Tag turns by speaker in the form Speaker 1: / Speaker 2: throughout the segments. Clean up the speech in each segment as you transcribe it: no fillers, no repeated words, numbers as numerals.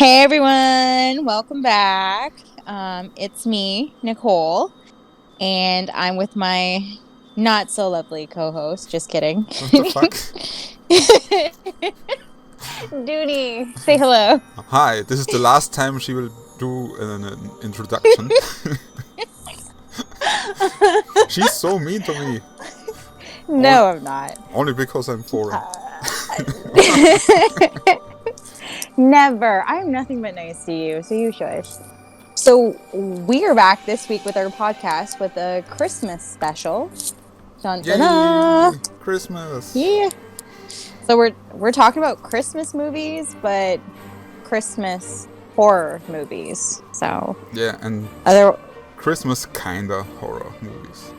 Speaker 1: Hey everyone, welcome back. It's me, Nicole, and I'm with my not so lovely co-host. Just kidding.
Speaker 2: What the fuck?
Speaker 1: Dooney, say hello.
Speaker 2: Hi, this is the last time she will do an introduction. She's so mean to me.
Speaker 1: No, I'm not.
Speaker 2: Only because I'm foreign.
Speaker 1: Never. I'm nothing but nice to you, so you should. So we are back this week with our podcast with a Christmas special. Dun dun dun.
Speaker 2: Yay! Christmas!
Speaker 1: Yeah. So we're talking about Christmas movies, but Christmas horror movies. So
Speaker 2: Yeah, and
Speaker 1: other
Speaker 2: Christmas kinda horror movies.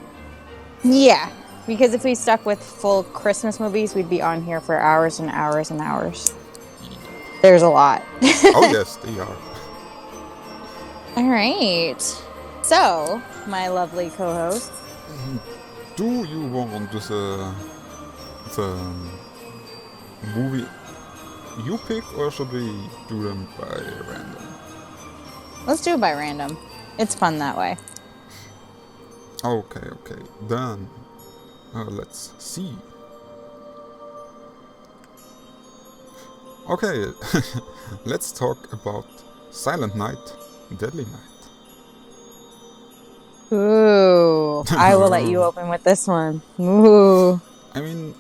Speaker 1: yeah, because if we stuck with full Christmas movies, we'd be on here for hours and hours and hours. There's a lot.
Speaker 2: Oh yes, they are.
Speaker 1: All right. So, my lovely co-host,
Speaker 2: Do you want the movie you pick, or should we do them by random?
Speaker 1: let's do it by random. It's fun that way.
Speaker 2: Okay. Then let's see. Okay, let's talk about Silent Night, Deadly Night.
Speaker 1: Ooh, I will let you open with this one. Ooh.
Speaker 2: I mean,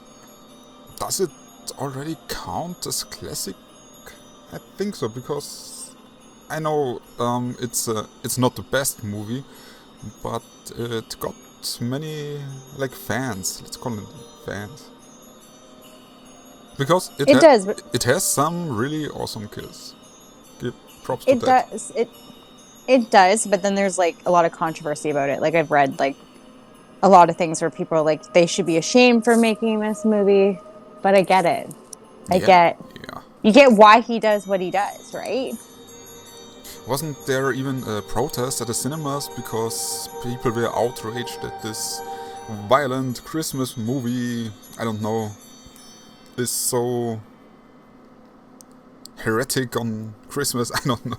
Speaker 2: does it already count as classic? I think so, because I know it's not the best movie, but it got many fans. Let's call them fans. Because
Speaker 1: It does, but
Speaker 2: it has some really awesome kills. Give props to
Speaker 1: it
Speaker 2: that.
Speaker 1: does. It does, but then there's like a lot of controversy about it. Like I've read like a lot of things where people are like they should be ashamed for making this movie, but I get it.
Speaker 2: Yeah.
Speaker 1: You get why he does what he does, right?
Speaker 2: Wasn't there even a protest at the cinemas because people were outraged that this violent Christmas movie, I don't know, is so heretic on Christmas? I don't know.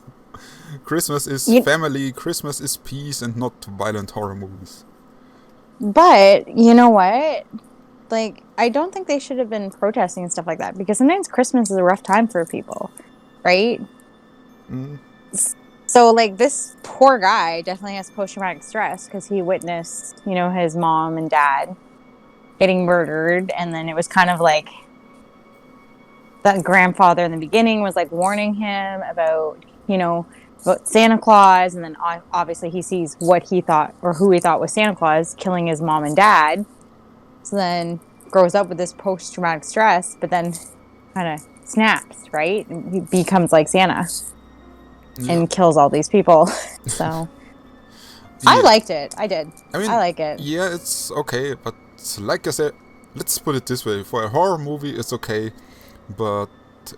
Speaker 2: Christmas is family, Christmas is peace, and not violent horror movies.
Speaker 1: But you know what? Like, I don't think they should have been protesting and stuff like that because sometimes Christmas is a rough time for people, right?
Speaker 2: Mm.
Speaker 1: So, like, this poor guy definitely has post-traumatic stress because he witnessed, you know, his mom and dad getting murdered. And then it was kind of like that grandfather in the beginning was like warning him about, you know, about Santa Claus. And then obviously he sees what he thought or who he thought was Santa Claus killing his mom and dad. So then grows up with this post-traumatic stress, but then kind of snaps, right? And he becomes like Santa and kills all these people. So I liked it. I did. I mean, I like it.
Speaker 2: Yeah, it's okay, but like I said, let's put it this way: for a horror movie, it's okay, but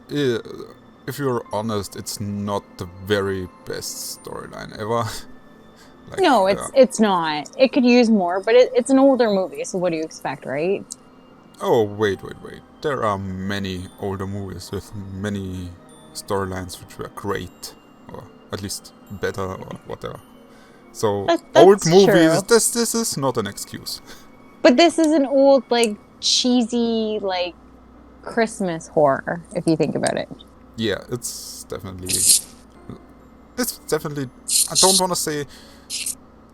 Speaker 2: if you're honest, it's not the very best storyline ever.
Speaker 1: No, it's not. It could use more, but it's an older movie, so what do you expect, right?
Speaker 2: Oh, wait. There are many older movies with many storylines which were great, or at least better, or whatever. So, old movies, this is not an excuse.
Speaker 1: But this is an old, like, cheesy, like, Christmas horror, if you think about it.
Speaker 2: Yeah, it's definitely... I don't want to say...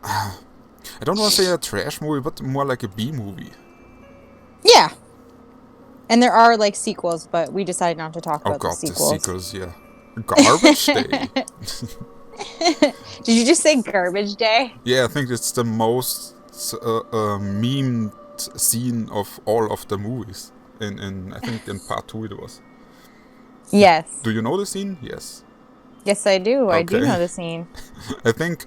Speaker 2: I don't want to say a trash movie, but more like a B movie.
Speaker 1: Yeah. And there are, like, sequels, but we decided not to talk about the sequels.
Speaker 2: Oh god, the sequels, yeah. Garbage Day.
Speaker 1: Did you just say Garbage Day?
Speaker 2: Yeah, I think it's the most memed scene of all of the movies. I think in part 2 it was.
Speaker 1: Yes.
Speaker 2: Do you know the scene? Yes.
Speaker 1: Yes, I do. Okay. I do know the scene.
Speaker 2: I think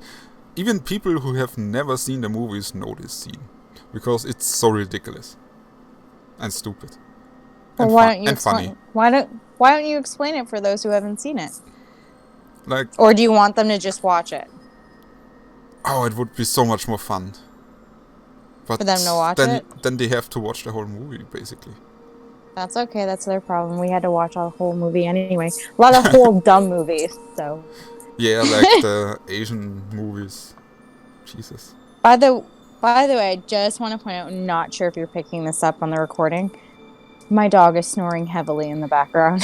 Speaker 2: even people who have never seen the movies know this scene. Because it's so ridiculous. And stupid.
Speaker 1: Well, why don't you funny. Why don't you explain it for those who haven't seen it?
Speaker 2: Like,
Speaker 1: or do you want them to just watch it?
Speaker 2: Oh, it would be so much more fun. But
Speaker 1: for them to watch it?
Speaker 2: Then they have to watch the whole movie, basically.
Speaker 1: That's okay. That's their problem. We had to watch a whole movie anyway. A lot of whole dumb movies. So.
Speaker 2: Yeah, like the Asian movies. Jesus.
Speaker 1: By the way, I just want to point out. I'm not sure if you're picking this up on the recording. My dog is snoring heavily in the background.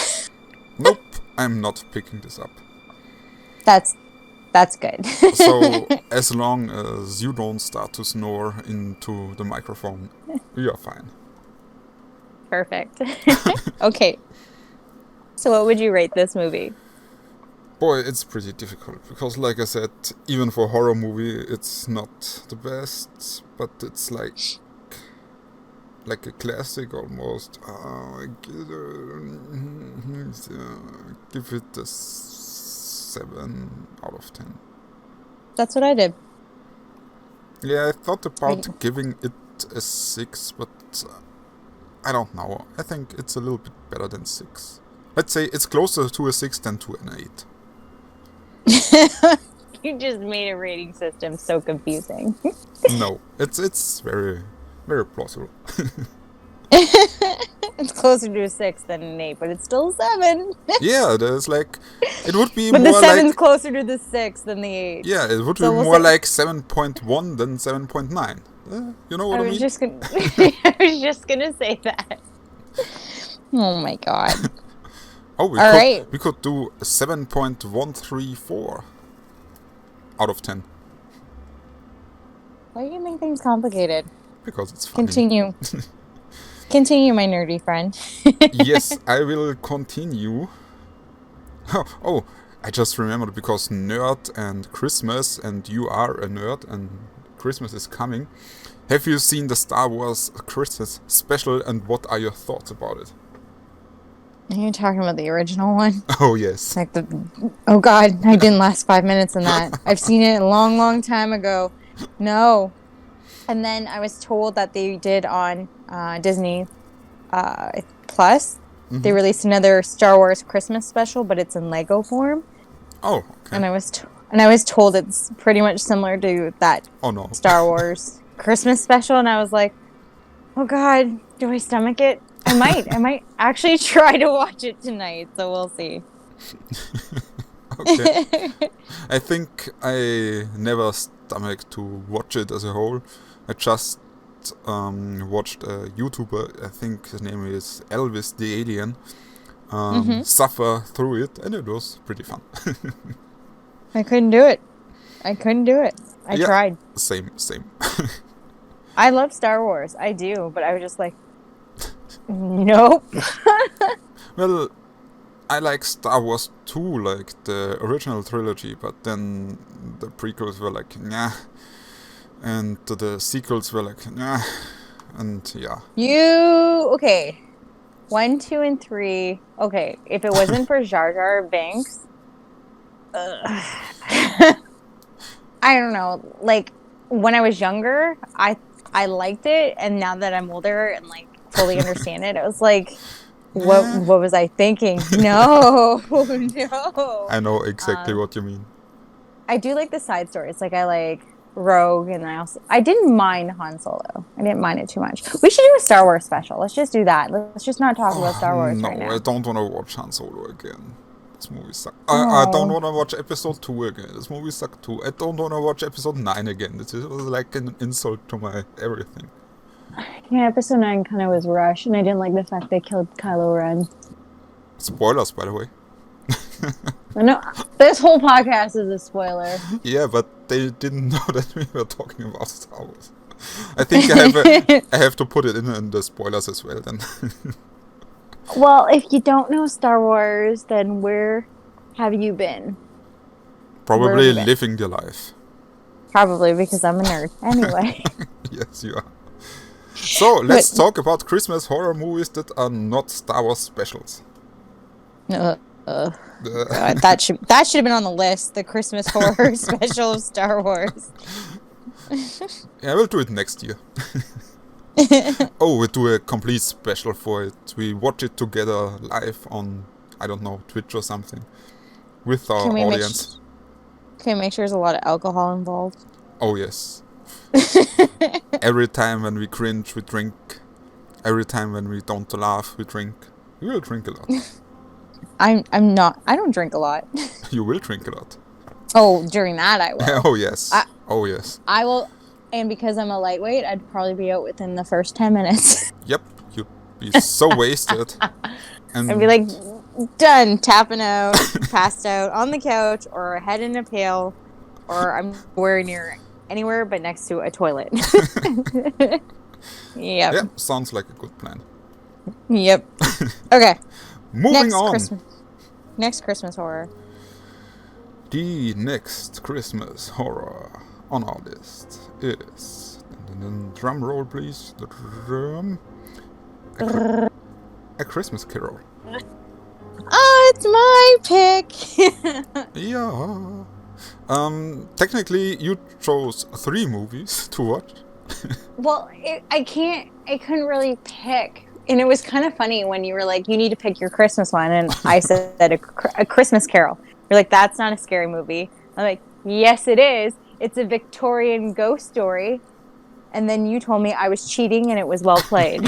Speaker 2: Nope, I'm not picking this up.
Speaker 1: That's good.
Speaker 2: So, as long as you don't start to snore into the microphone, you're fine.
Speaker 1: Perfect. Okay. So what would you rate this movie?
Speaker 2: Boy, it's pretty difficult, because like I said, even for a horror movie, it's not the best, but it's like a classic almost. I give it a 7 out of 10.
Speaker 1: That's what I did.
Speaker 2: Yeah, I thought about giving it a 6, but I don't know. I think it's a little bit better than 6. Let's say it's closer to a 6 than to an 8.
Speaker 1: You just made a rating system so confusing.
Speaker 2: No, it's very, very plausible.
Speaker 1: It's closer to a 6 than an 8, but it's still a 7.
Speaker 2: Yeah, there's like, it would be
Speaker 1: but
Speaker 2: more
Speaker 1: the 7's
Speaker 2: like,
Speaker 1: closer to the 6 than the 8.
Speaker 2: yeah, it would
Speaker 1: So
Speaker 2: be
Speaker 1: we'll
Speaker 2: more
Speaker 1: say-
Speaker 2: like 7.1 than 7.9. You know what I mean?
Speaker 1: I was just gonna say that. Oh my god.
Speaker 2: Oh, we could do a 7.134 out of 10.
Speaker 1: Why do you make things complicated?
Speaker 2: Because it's funny.
Speaker 1: Continue. Continue, my nerdy friend.
Speaker 2: Yes, I will continue. Oh, I just remembered, because nerd and Christmas, and you are a nerd, and Christmas is coming. Have you seen the Star Wars Christmas special, and what are your thoughts about it?
Speaker 1: Are you talking about the original one?
Speaker 2: Oh, yes.
Speaker 1: Like oh god, I didn't last 5 minutes in that. I've seen it a long, long time ago. No. And then I was told that they did on Disney Plus.
Speaker 2: Mm-hmm.
Speaker 1: They released another Star Wars Christmas special, but it's in Lego form.
Speaker 2: Oh, okay.
Speaker 1: And I was told it's pretty much similar to that Star Wars Christmas special, and I was like, oh god, do I stomach it? I might actually try to watch it tonight, so we'll see.
Speaker 2: Okay. I think I never stomached to watch it as a whole. I just watched a YouTuber, I think his name is Elvis the Alien, suffer through it, and it was pretty fun.
Speaker 1: I couldn't do it. I tried.
Speaker 2: Same.
Speaker 1: I love Star Wars. I do, but I was just like, nope.
Speaker 2: Well, I like Star Wars too, like the original trilogy, but then the prequels were like, nah. And the sequels were like, nah. And yeah.
Speaker 1: Okay. 1, 2, and 3. Okay, if it wasn't for Jar Jar Binks, I don't know. Like, when I was younger, I liked it, and now that I'm older and like fully understand it, I was like, what was I thinking? No.
Speaker 2: I know exactly what you mean.
Speaker 1: I do like the side stories. Like, I like Rogue, and I didn't mind Han Solo. I didn't mind it too much. We should do a Star Wars special. Let's just do that. Let's just not talk about Star Wars right now.
Speaker 2: No, I don't want to watch Han Solo again. This movie sucks. I don't want to watch episode 2 again. This movie sucked too. I don't want to watch episode 9 again. This was like an insult to my everything.
Speaker 1: Yeah, episode 9 kind of was rushed, and I didn't like the fact they killed Kylo Ren.
Speaker 2: Spoilers, by the way.
Speaker 1: I know this whole podcast is a spoiler.
Speaker 2: Yeah, but they didn't know that we were talking about Star Wars. I think I have to put it in the spoilers as well then.
Speaker 1: Well, if you don't know Star Wars, then where have you been?
Speaker 2: Probably living your life.
Speaker 1: Probably, because I'm a nerd. Anyway.
Speaker 2: Yes, you are. So, let's talk about Christmas horror movies that are not Star Wars specials.
Speaker 1: God, that should have been on the list. The Christmas horror special of Star Wars.
Speaker 2: Yeah, we'll do it next year. Oh, we do a complete special for it. We watch it together live on, I don't know, Twitch or something, with our audience.
Speaker 1: Can we make sure there's a lot of alcohol involved?
Speaker 2: Oh yes. Every time when we cringe, we drink every time when we don't laugh, we drink. We will drink a lot.
Speaker 1: I'm not. I don't drink a lot.
Speaker 2: You will drink a lot.
Speaker 1: Oh, during that I will.
Speaker 2: Oh yes. Oh yes.
Speaker 1: I will, and because I'm a lightweight, I'd probably be out within the first 10 minutes.
Speaker 2: Yep. You'd be so wasted. And
Speaker 1: I'd be like, done, tapping out, passed out on the couch, or head in a pail, or I'm nowhere near anywhere but next to a toilet. Yep.
Speaker 2: yeah, sounds like a good plan.
Speaker 1: Yep. Okay.
Speaker 2: Moving on.
Speaker 1: Next Christmas horror.
Speaker 2: The next Christmas horror on our list is... drum roll, please. The drum. A Christmas Carol.
Speaker 1: Oh, it's my pick.
Speaker 2: Yeah. Technically, you chose 3 movies to watch.
Speaker 1: Well, I couldn't really pick. And it was kind of funny when you were like, you need to pick your Christmas one. And I said a Christmas Carol. You're like, that's not a scary movie. I'm like, yes, it is. It's a Victorian ghost story. And then you told me I was cheating and it was well played.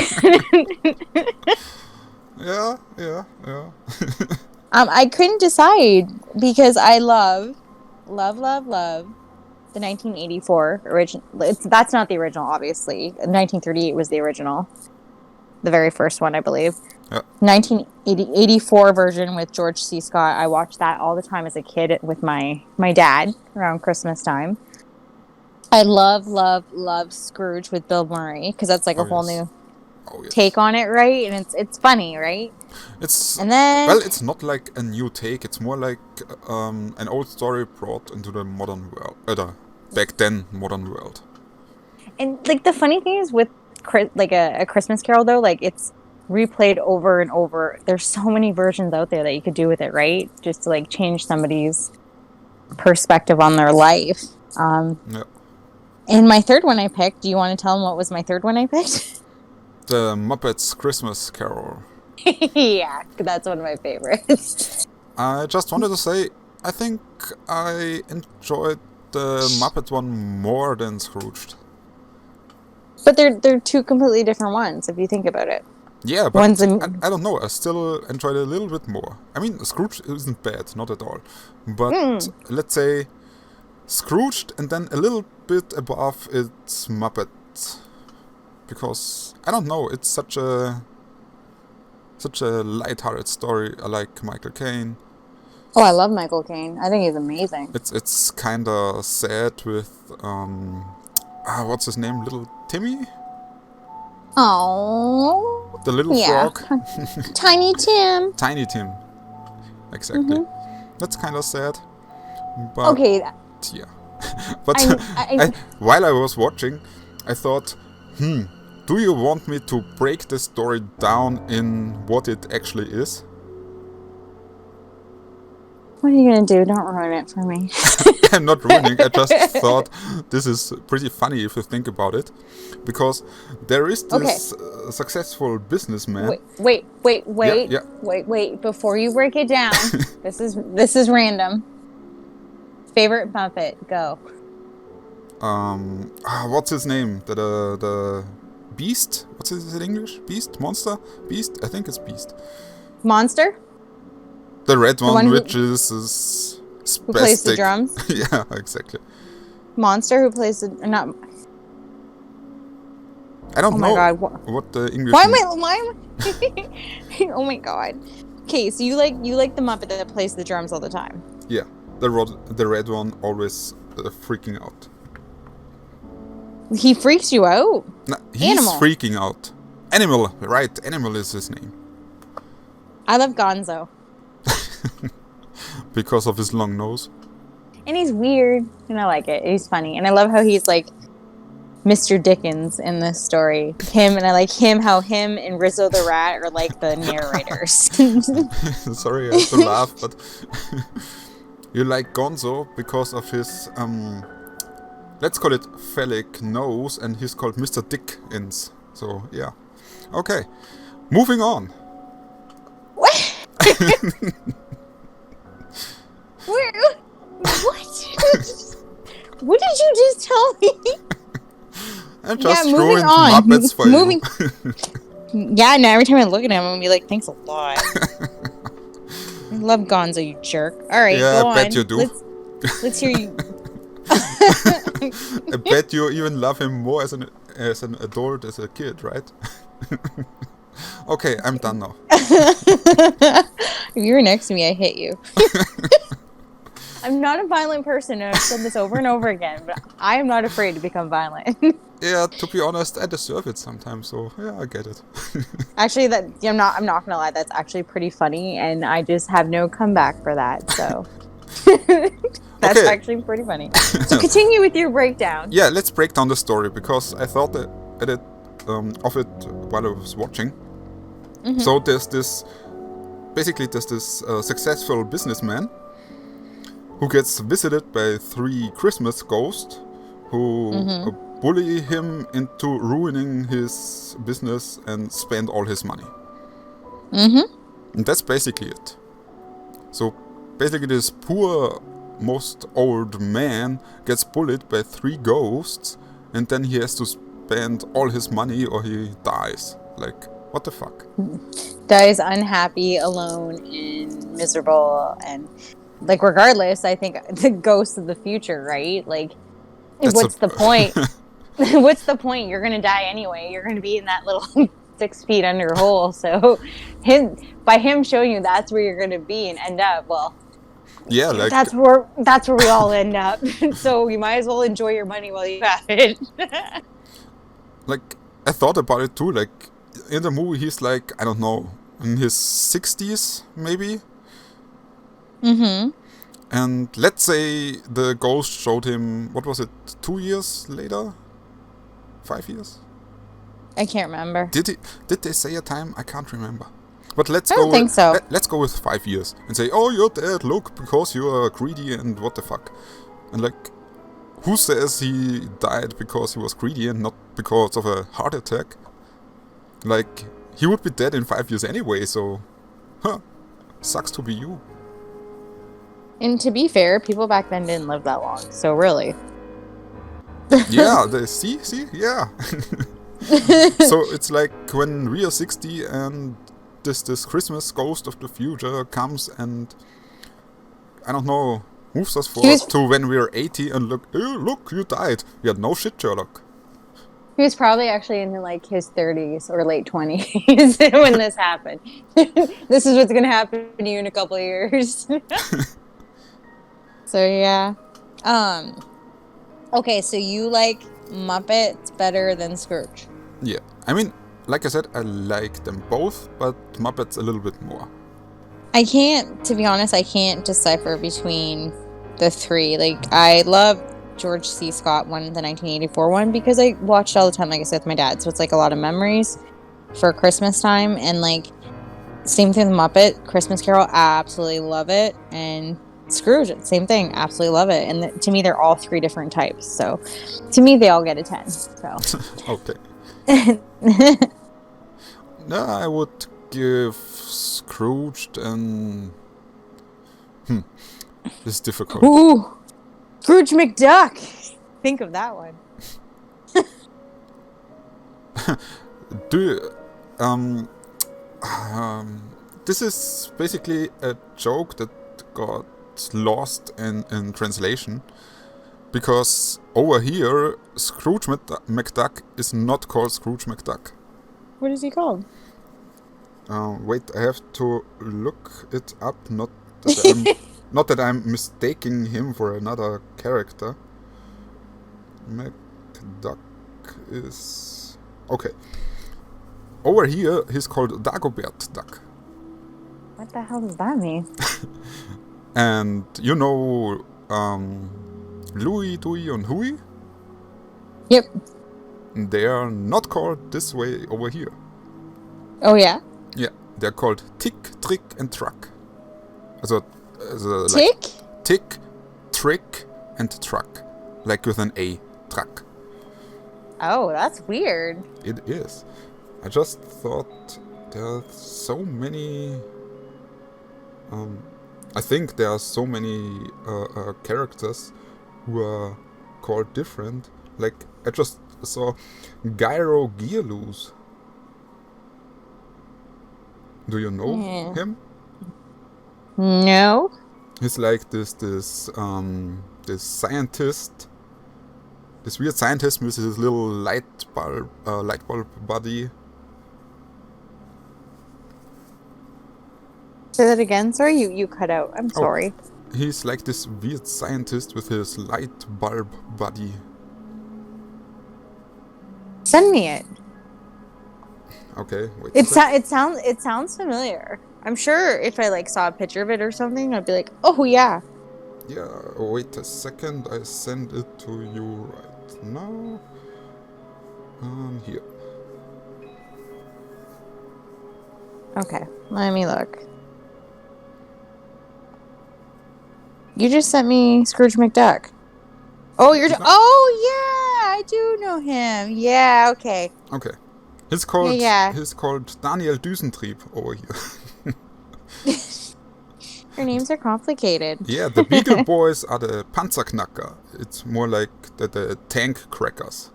Speaker 2: Yeah.
Speaker 1: I couldn't decide because I love the 1984 original. That's not the original, obviously. 1938 was the original. The very first one, I believe.
Speaker 2: Yeah.
Speaker 1: 1984 version with George C. Scott. I watched that all the time as a kid with my dad around Christmas time. I love Scrooge with Bill Murray because that's like a whole new take on it, right? And it's funny, right?
Speaker 2: It's not like a new take. It's more like an old story brought into the modern world, the back then modern world.
Speaker 1: And like the funny thing is with like a Christmas Carol though, like it's replayed over and over. There's so many versions out there that you could do with it, right? Just to like change somebody's perspective on their life.
Speaker 2: Yeah.
Speaker 1: And my third one I picked, do you want to tell them what was my third one I picked?
Speaker 2: The Muppets Christmas Carol.
Speaker 1: Yeah, that's one of my favorites.
Speaker 2: I just wanted to say, I think I enjoyed the Muppet one more than Scrooged.
Speaker 1: But they're 2 completely different ones, if you think about it.
Speaker 2: Yeah, but I don't know, I still enjoyed it a little bit more. I mean, Scrooge isn't bad, not at all. But let's say Scrooged and then a little bit above it's Muppet. Because, I don't know, it's such a light-hearted story. I like Michael Caine.
Speaker 1: Oh, I love Michael Caine. I think he's amazing.
Speaker 2: It's kinda sad with, what's his name? Little Timmy?
Speaker 1: Oh.
Speaker 2: The little frog.
Speaker 1: Tiny Tim.
Speaker 2: Tiny Tim. Exactly. Mm-hmm. That's kinda sad. But,
Speaker 1: okay.
Speaker 2: Yeah. But while I was watching, I thought, do you want me to break the story down in what it actually is?
Speaker 1: What are you going to do? Don't ruin it for me.
Speaker 2: I'm not ruining. I just thought this is pretty funny if you think about it. Because there is this successful businessman.
Speaker 1: Wait.
Speaker 2: Yeah.
Speaker 1: Wait. Before you break it down, this is random. Favorite Muppet, go.
Speaker 2: What's his name? The Beast? What's his in English? Beast? Monster? Beast? I think it's Beast.
Speaker 1: Monster?
Speaker 2: The red one, which is spastic.
Speaker 1: Who plays the drums?
Speaker 2: Yeah, exactly.
Speaker 1: Monster, who plays the... not.
Speaker 2: I don't know
Speaker 1: God.
Speaker 2: what the English...
Speaker 1: Why am I... Oh my god. Okay, so you like the Muppet that plays the drums all the time?
Speaker 2: Yeah. The red one always freaking out.
Speaker 1: He freaks you out?
Speaker 2: No, he's freaking out. Animal, right. Animal is his name.
Speaker 1: I love Gonzo.
Speaker 2: Because of his long nose.
Speaker 1: And he's weird. And I like it. He's funny. And I love how he's like Mr. Dickens in this story. And I like how him and Rizzo the Rat are like the narrators.
Speaker 2: Sorry, I have to laugh, but... You like Gonzo because of his, let's call it phallic nose, and he's called Mr. Dickens. So, yeah. Okay. Moving on.
Speaker 1: What? What? What did you just tell me?
Speaker 2: I just ruined Muppets for you.
Speaker 1: Yeah, now every time I look at him, I'm gonna be like, thanks a lot. I love Gonzo, you jerk. All right,
Speaker 2: Yeah,
Speaker 1: go
Speaker 2: I bet you
Speaker 1: on.
Speaker 2: do.
Speaker 1: Let's hear you.
Speaker 2: I bet you even love him more as an adult as a kid, right? Okay, I'm done now.
Speaker 1: If you were next to me, I hit you. I'm not a violent person, and I've said this over and over again, but I am not afraid to become violent.
Speaker 2: Yeah, to be honest, I deserve it sometimes, so yeah, I get it.
Speaker 1: Actually, I'm not gonna lie. That's actually pretty funny, and I just have no comeback for that. So that's
Speaker 2: Okay.
Speaker 1: actually pretty funny. So continue with your breakdown.
Speaker 2: Yeah, let's break down the story because I thought of it while I was watching. So there's this successful businessman who gets visited by 3 Christmas ghosts who bully him into ruining his business and spend all his money. And that's basically it. So basically this poor, most old man gets bullied by 3 ghosts, and then he has to spend all his money or he dies. Like, what the fuck?
Speaker 1: Dies unhappy, alone, and miserable, and like regardless, I think the ghost of the future, right? Like, what's the point? What's the point? You're gonna die anyway. You're gonna be in that little 6 feet under hole. So, by him showing you that's where you're gonna be and end up, well,
Speaker 2: yeah, like
Speaker 1: that's where we all end up. So you might as well enjoy your money while you have it.
Speaker 2: like I thought about it too. Like in the movie, he's like, I don't know, in his 60s maybe. And let's say the ghost showed him, what was it, 2 years later? 5 years?
Speaker 1: I can't remember.
Speaker 2: Did they say a time? I can't remember. But let's
Speaker 1: I don't think so.
Speaker 2: Let's go with 5 years and say, oh, you're dead. Look, because you are greedy and what the fuck. And like, who says he died because he was greedy and not because of a heart attack? Like, he would be dead in 5 years anyway. So, sucks to be you.
Speaker 1: And to be fair, people back then didn't live that long. So really.
Speaker 2: Yeah, see, yeah. So it's like when we are 60 and this Christmas ghost of the future comes and, I don't know, moves us forward to when we're 80 and look, oh, look, you died. Yeah, no shit, Sherlock.
Speaker 1: He was probably actually in like his 30s or late 20s when this happened. This is what's going to happen to you in a couple of years. So yeah. Okay, so you like Muppets better than Scrooge?
Speaker 2: Yeah, I mean, like I said, I like them both, but Muppets a little bit more.
Speaker 1: To be honest, I can't decipher between the 3. Like, I love George C. Scott one, the 1984 one, because I watched all the time, like I said, with my dad. So it's like a lot of memories for Christmas time. And like, same thing with Muppet, Christmas Carol, absolutely love it. And Scrooge, same thing, absolutely love it. And to me, they're all 3 different types. So to me, they all get a 10. So
Speaker 2: okay. No, I would give Scrooged and this is difficult.
Speaker 1: Ooh, Scrooge McDuck. Think of that one.
Speaker 2: Do you, this is basically a joke that got lost in translation, because over here Scrooge McDuck is not called Scrooge McDuck.
Speaker 1: What is he called?
Speaker 2: Wait, I have to look it up. Not that I'm mistaking him for another character. McDuck is okay. Over here he's called Dagobert Duck.
Speaker 1: What the hell does that mean?
Speaker 2: And you know Louie, Dewey, and Huey?
Speaker 1: Yep.
Speaker 2: They are not called this way over here.
Speaker 1: Oh yeah?
Speaker 2: Yeah, they're called Tick, Trick, and Truck. Also
Speaker 1: Tick?
Speaker 2: Like, Tick, Trick, and Truck. Like with an A. Truck.
Speaker 1: Oh, that's weird.
Speaker 2: It is. I just thought there are so many... I think there are so many characters who are called different. Like, I just saw Gyro Gearloose. Do you know
Speaker 1: Yeah.
Speaker 2: him?
Speaker 1: No.
Speaker 2: He's like this scientist, this weird scientist with his little light bulb body.
Speaker 1: Say that again. Sorry, you cut out. I'm
Speaker 2: Oh,
Speaker 1: sorry.
Speaker 2: he's like this weird scientist with his light bulb body.
Speaker 1: Send me it.
Speaker 2: Okay, wait.
Speaker 1: It sounds familiar. I'm sure if I like saw a picture of it or something, I'd be like, oh yeah.
Speaker 2: Yeah, wait a second. I send it to you right now. Here.
Speaker 1: Okay, let me look. You just sent me Scrooge McDuck. Oh, oh yeah, I do know him. Yeah, okay.
Speaker 2: Okay. He's called
Speaker 1: Yeah.
Speaker 2: Daniel Düsentrieb over here.
Speaker 1: Their names are complicated.
Speaker 2: Yeah, the Beagle Boys are the Panzerknacker. It's more like the tank crackers.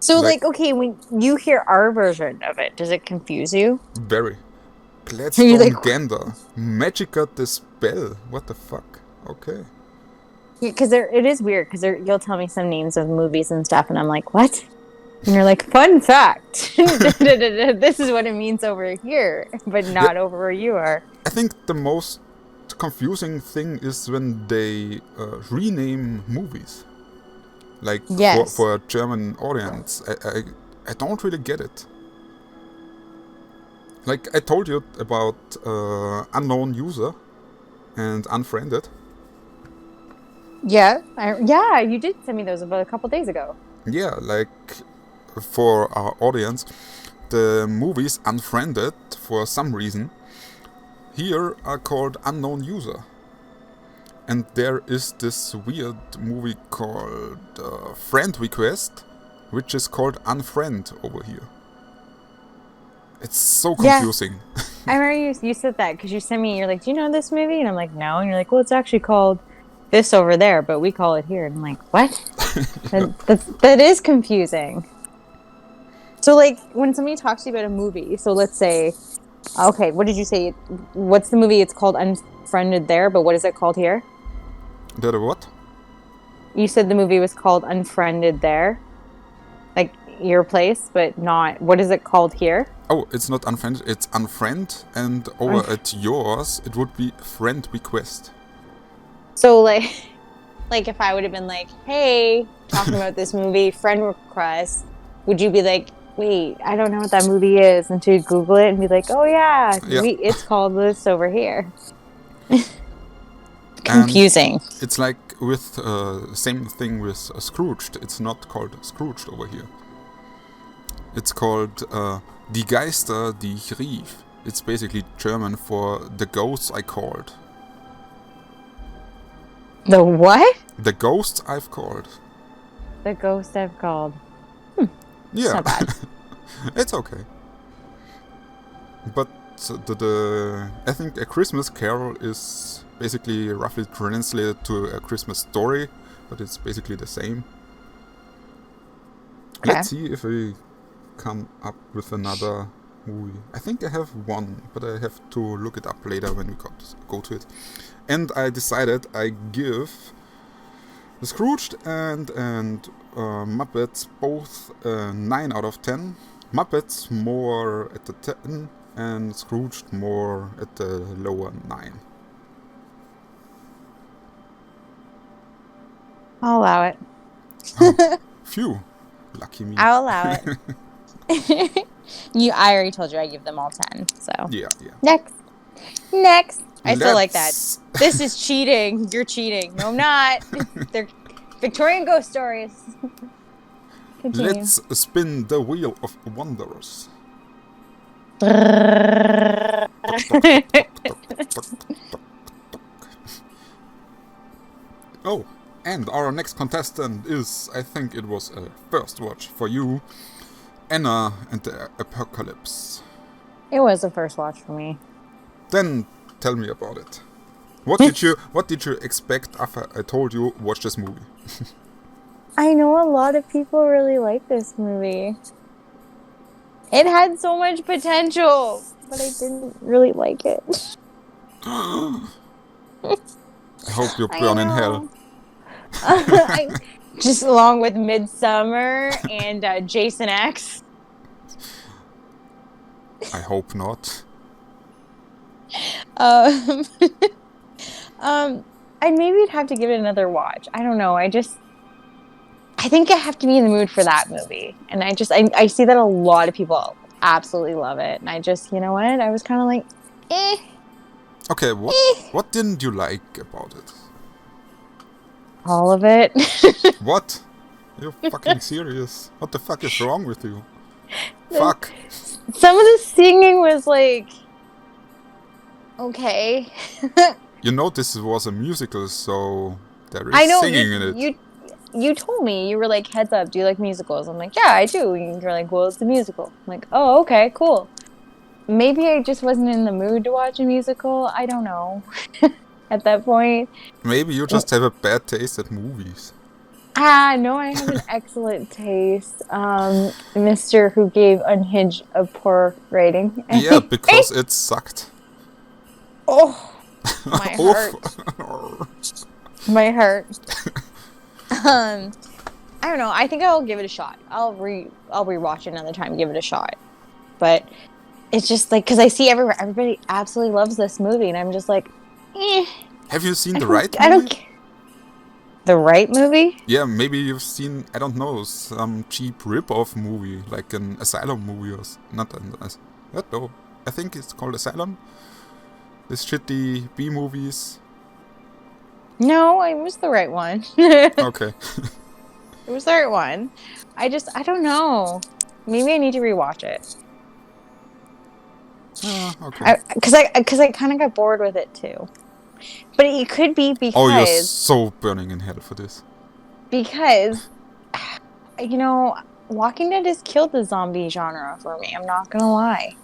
Speaker 1: So, like, okay, when you hear our version of it, does it confuse you?
Speaker 2: Very. Gladstone
Speaker 1: like,
Speaker 2: Gander. Magica the Spell. What the fuck? Okay.
Speaker 1: Yeah, because it is weird, because you'll tell me some names of movies and stuff, and I'm like, what? And you're like, fun fact. This is what it means over here, but not over where you are.
Speaker 2: I think the most confusing thing is when they rename movies. Like,
Speaker 1: yes.
Speaker 2: for a German audience. I don't really get it. Like, I told you about Unknown User and Unfriended.
Speaker 1: Yeah. You did send me those about a couple days ago.
Speaker 2: Yeah, like, for our audience, the movies Unfriended, for some reason, here are called Unknown User. And there is this weird movie called Friend Request, which is called Unfriend over here. It's so confusing.
Speaker 1: Yeah. I remember you said that, because you sent me, you're like, do you know this movie? And I'm like, no. And you're like, well, it's actually called this over there, but we call it here. And I'm like, what? That is confusing. So, like, when somebody talks to you about a movie, so let's say, okay, what did you say? What's the movie? It's called Unfriended there, but what is it called here?
Speaker 2: The what?
Speaker 1: You said the movie was called Unfriended there, like your place, but not. What is it called here?
Speaker 2: Oh, it's not Unfriended, it's Unfriend, and over at yours, it would be Friend Request.
Speaker 1: So, like if I would have been like, hey, talking about this movie, Friend Request, would you be like, wait, I don't know what that movie is, and to Google it and be like, oh yeah. It's called this over here. Confusing.
Speaker 2: And it's like with same thing with Scrooged. It's not called Scrooged over here. It's called Die Geister, die ich rief. It's basically German for the ghosts I called.
Speaker 1: The what?
Speaker 2: The ghosts I've called.
Speaker 1: The ghost I've called.
Speaker 2: Yeah.
Speaker 1: It's not bad.
Speaker 2: It's okay. But I think A Christmas Carol is basically roughly translated to A Christmas Story, but it's basically the same. Okay. Let's see if we come up with another movie. I think I have one, but I have to look it up later when we go to it. And I decided I give the Scrooged and Muppets both 9 out of 10. Muppets more at the 10 and Scrooged more at the lower 9.
Speaker 1: I'll allow it.
Speaker 2: Oh, phew. Lucky me.
Speaker 1: I'll allow it. I already told you I give them all 10, so.
Speaker 2: Yeah.
Speaker 1: Next. I still like that. This is cheating. You're cheating. No, I'm not. They're Victorian ghost stories. Continue.
Speaker 2: Let's spin the wheel of wonders. Oh, and our next contestant is, I think it was a first watch for you, Anna and the Apocalypse.
Speaker 1: It was a first watch for me.
Speaker 2: Then tell me about it. What did you expect after I told you watch this movie?
Speaker 1: I know a lot of people really like this movie. It had so much potential. but I didn't really like it.
Speaker 2: I hope you
Speaker 1: I
Speaker 2: burn in hell.
Speaker 1: know. Just along with Midsummer and Jason X.
Speaker 2: I hope not.
Speaker 1: Um, I maybe have to give it another watch. I don't know. I think I have to be in the mood for that movie. And I see that a lot of people absolutely love it. And I just, you know what? I was kind of like, eh.
Speaker 2: Okay, what didn't you like about it?
Speaker 1: All of it.
Speaker 2: What? You're fucking serious? What the fuck is wrong with you? Fuck.
Speaker 1: Some of the singing was like, okay.
Speaker 2: You know this was a musical, so there is
Speaker 1: I know
Speaker 2: singing in it.
Speaker 1: you told me, you were like, heads up, do you like musicals? I'm like, yeah, I do. And you're like, well, it's a musical. I'm like, oh, okay, cool. Maybe I just wasn't in the mood to watch a musical. I don't know. At that point.
Speaker 2: Maybe you just have a bad taste at movies.
Speaker 1: No, I have an excellent taste. Mr. who gave Unhinged a poor rating.
Speaker 2: Yeah, because it sucked.
Speaker 1: Oh, my heart. My heart. I don't know. I think I'll give it a shot. I'll rewatch it another time, give it a shot. But it's just like, because I see everybody absolutely loves this movie, and I'm just like, eh.
Speaker 2: Have you seen The Right movie?
Speaker 1: I don't care. The Right movie?
Speaker 2: Yeah, maybe you've seen, I don't know, some cheap rip-off movie, like an Asylum movie or not an what though? I think it's called Asylum. This shitty B movies.
Speaker 1: No, it was the right one.
Speaker 2: Okay.
Speaker 1: It was the right one. I don't know. Maybe I need to rewatch it.
Speaker 2: Okay.
Speaker 1: Because I kind of got bored with it too. But it could be because...
Speaker 2: Oh, you're so burning in hell for this.
Speaker 1: Because, you know, Walking Dead has killed the zombie genre for me. I'm not gonna lie.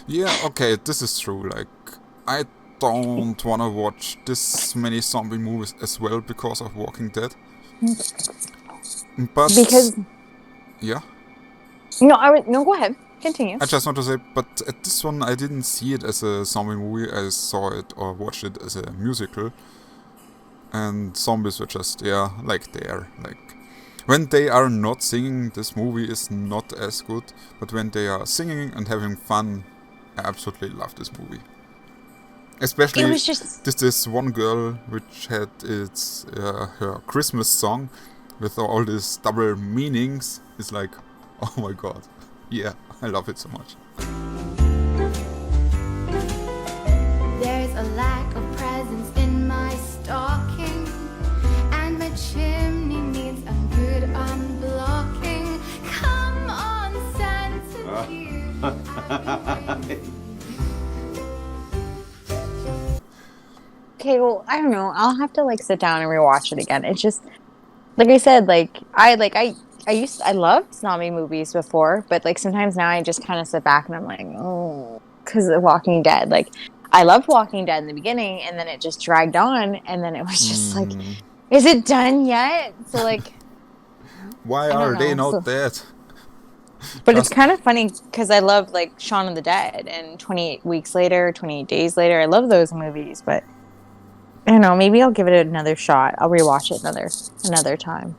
Speaker 2: Yeah, okay, this is true. Like, I don't want to watch this many zombie movies as well because of Walking Dead. But...
Speaker 1: Because...
Speaker 2: Yeah?
Speaker 1: No, go ahead. Continue.
Speaker 2: I just want to say, but at this one I didn't see it as a zombie movie, I saw it or watched it as a musical. And zombies were just, yeah, like there. Like, when they are not singing, this movie is not as good. But when they are singing and having fun, I absolutely love this movie. Especially,
Speaker 1: it was just...
Speaker 2: this one girl which had its her Christmas song with all these double meanings. It's like, oh my god, yeah. I love it so much.
Speaker 3: There's a lack of presence in my stocking, and my chimney needs a good unblocking. Come on, Santa dear.
Speaker 1: Okay, well, I don't know. I'll have to like sit down and rewatch it again. It's just like I said, I loved zombie movies before, but like sometimes now I just kind of sit back and I'm like, oh, because of Walking Dead. Like, I loved Walking Dead in the beginning, and then it just dragged on, and then it was just like, is it done yet? So like,
Speaker 2: why are they not dead?
Speaker 1: But it's kind of funny because I love like Shaun of the Dead and 28 Weeks Later, 28 Days Later. I love those movies, but I don't know. Maybe I'll give it another shot. I'll rewatch it another time.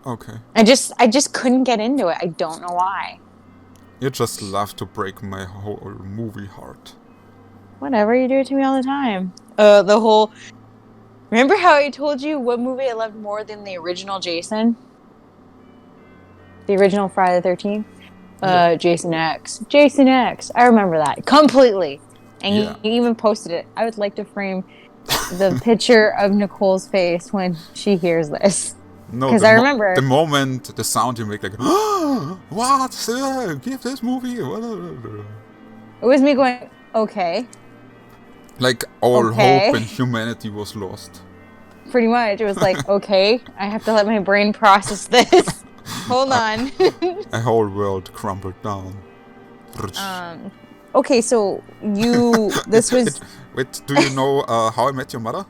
Speaker 2: Okay.
Speaker 1: I just couldn't get into it. I don't know why.
Speaker 2: You just love to break my whole movie heart.
Speaker 1: Whatever, you do it to me all the time. Remember how I told you what movie I loved more than the original Jason? The original Friday the 13th?
Speaker 2: Yeah.
Speaker 1: Jason X. Jason X. I remember that completely. And
Speaker 2: Yeah.
Speaker 1: he even posted it. I would like to frame the picture of Nicole's face when she hears this.
Speaker 2: No,
Speaker 1: because I remember
Speaker 2: the moment, the sound you make, like, oh, what? Give this movie.
Speaker 1: it was me going, okay.
Speaker 2: Like all
Speaker 1: Okay.
Speaker 2: hope and humanity was lost.
Speaker 1: Pretty much. It was like, okay, I have to let my brain process this. Hold on.
Speaker 2: A whole world crumbled down.
Speaker 1: Okay, so this was...
Speaker 2: Wait, do you know How I Met Your Mother?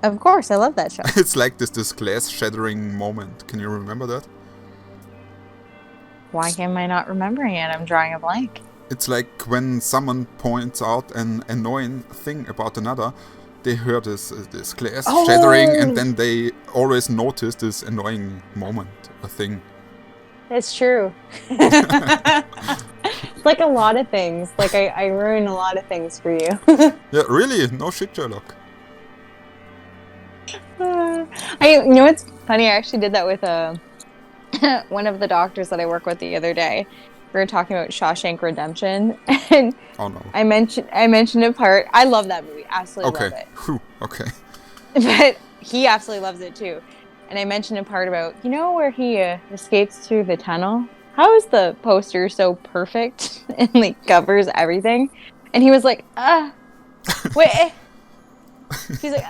Speaker 1: Of course, I love that show.
Speaker 2: It's like this glass shattering moment. Can you remember that?
Speaker 1: Why am I not remembering it? I'm drawing a blank.
Speaker 2: It's like when someone points out an annoying thing about another, they hear this glass shattering, and then they always notice this annoying moment, a thing.
Speaker 1: It's true. It's like a lot of things. Like I ruin a lot of things for you.
Speaker 2: Yeah, really? No shit, Sherlock.
Speaker 1: You know what's funny? I actually did that with one of the doctors that I work with the other day. We were talking about Shawshank Redemption, and
Speaker 2: Oh no.
Speaker 1: I mentioned a part. I love that movie. Absolutely love
Speaker 2: Okay.
Speaker 1: it.
Speaker 2: Whew. Okay.
Speaker 1: But he absolutely loves it too. And I mentioned a part about, where he escapes through the tunnel? How is the poster so perfect and like covers everything? And he was like, wait. He's like,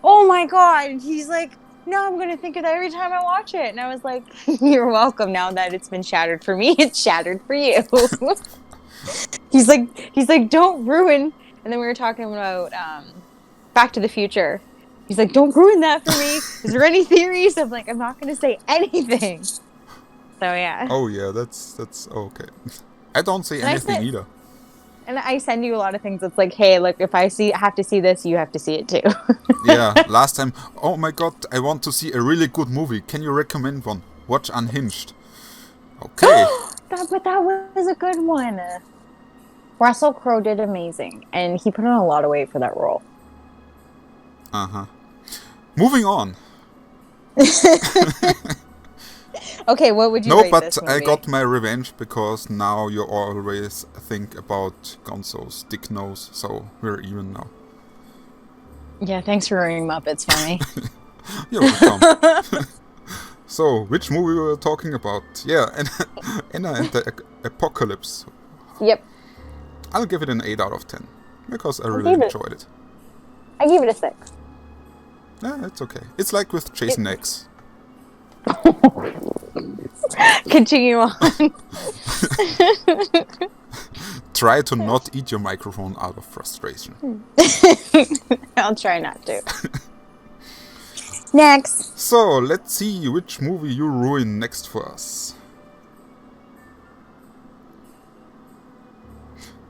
Speaker 1: oh my God. And he's like, no, I'm going to think of that every time I watch it. And I was like, you're welcome. Now that it's been shattered for me, it's shattered for you. He's like, don't ruin. And then we were talking about Back to the Future. He's like, don't ruin that for me. Is there any theories? I'm like, I'm not going to say anything. So yeah.
Speaker 2: Oh yeah, that's okay. I don't say anything either.
Speaker 1: And I send you a lot of things. It's like, hey, look, if I have to see this, you have to see it too.
Speaker 2: Yeah, last time, oh my God, I want to see a really good movie. Can you recommend one? Watch Unhinged. Okay.
Speaker 1: But that was a good one. Russell Crowe did amazing, and he put on a lot of weight for that role.
Speaker 2: Uh-huh. Moving on.
Speaker 1: Okay, what would you rate this movie?
Speaker 2: I got my revenge because now you always think about Gonzo's dick nose, so we're even now.
Speaker 1: Yeah, thanks for ruining Muppets for me.
Speaker 2: You're welcome. So, which movie we were talking about? Yeah, Anna and the Apocalypse.
Speaker 1: Yep.
Speaker 2: I'll give it an 8 out of 10 because I really enjoyed it.
Speaker 1: I give it a 6.
Speaker 2: Yeah, it's okay. It's like with Jason X.
Speaker 1: Continue on.
Speaker 2: Try to not eat your microphone out of frustration.
Speaker 1: I'll try not to. Next.
Speaker 2: So, let's see which movie you ruin next for us.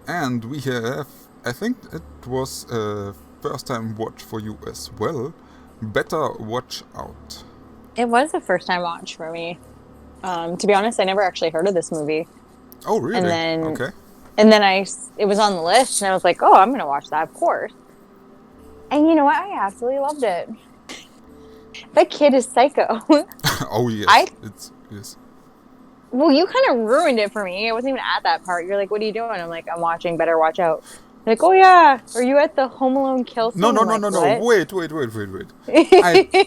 Speaker 2: And we have, I think it was a first time watch for you as well. Better Watch Out.
Speaker 1: It was a first time watch for me. To be honest, I never actually heard of this movie.
Speaker 2: Oh, really?
Speaker 1: And then,
Speaker 2: okay.
Speaker 1: And then it was on the list, and I was like, oh, I'm going to watch that, of course. And you know what? I absolutely loved it. That kid is psycho.
Speaker 2: Oh, yes. Yes.
Speaker 1: Well, you kind of ruined it for me. I wasn't even at that part. You're like, what are you doing? I'm like, I'm watching Better Watch Out. You're like, oh yeah, are you at the Home Alone kill scene?
Speaker 2: No. Wait.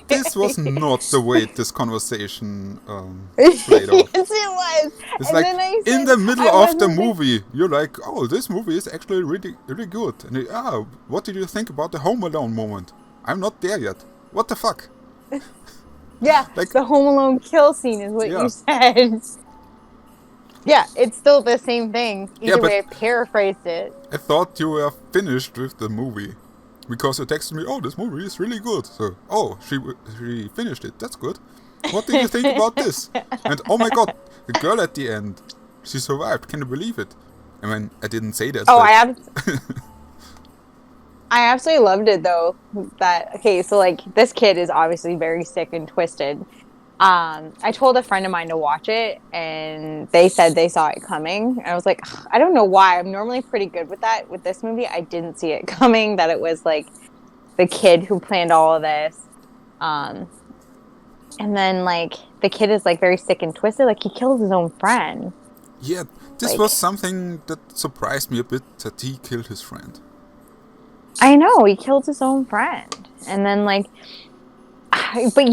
Speaker 2: This was not the way this conversation played out.
Speaker 1: Yes, it was.
Speaker 2: It's
Speaker 1: and
Speaker 2: like
Speaker 1: then I said,
Speaker 2: in the middle of the movie, you're like, oh, this movie is actually really, really good. And what did you think about the Home Alone moment? I'm not there yet. What the fuck?
Speaker 1: Yeah, like, the Home Alone kill scene is what you said. Yeah, it's still the same thing. Either way, I paraphrased it.
Speaker 2: I thought you were finished with the movie. Because you texted me, oh, this movie is really good. So, oh, she finished it. That's good. What did you think about this? And, oh my God, the girl at the end, she survived. Can you believe it? I mean, I didn't say that.
Speaker 1: Oh, I absolutely loved it, though. So, like, this kid is obviously very sick and twisted. I told a friend of mine to watch it, and they said they saw it coming. I was like, I don't know why. I'm normally pretty good with that. With this movie, I didn't see it coming, that it was, like, the kid who planned all of this. And then, like, the kid is, like, very sick and twisted. Like, he kills his own friend.
Speaker 2: Yeah, this was something that surprised me a bit, that he killed his friend.
Speaker 1: I know, he killed his own friend. And then, like... But,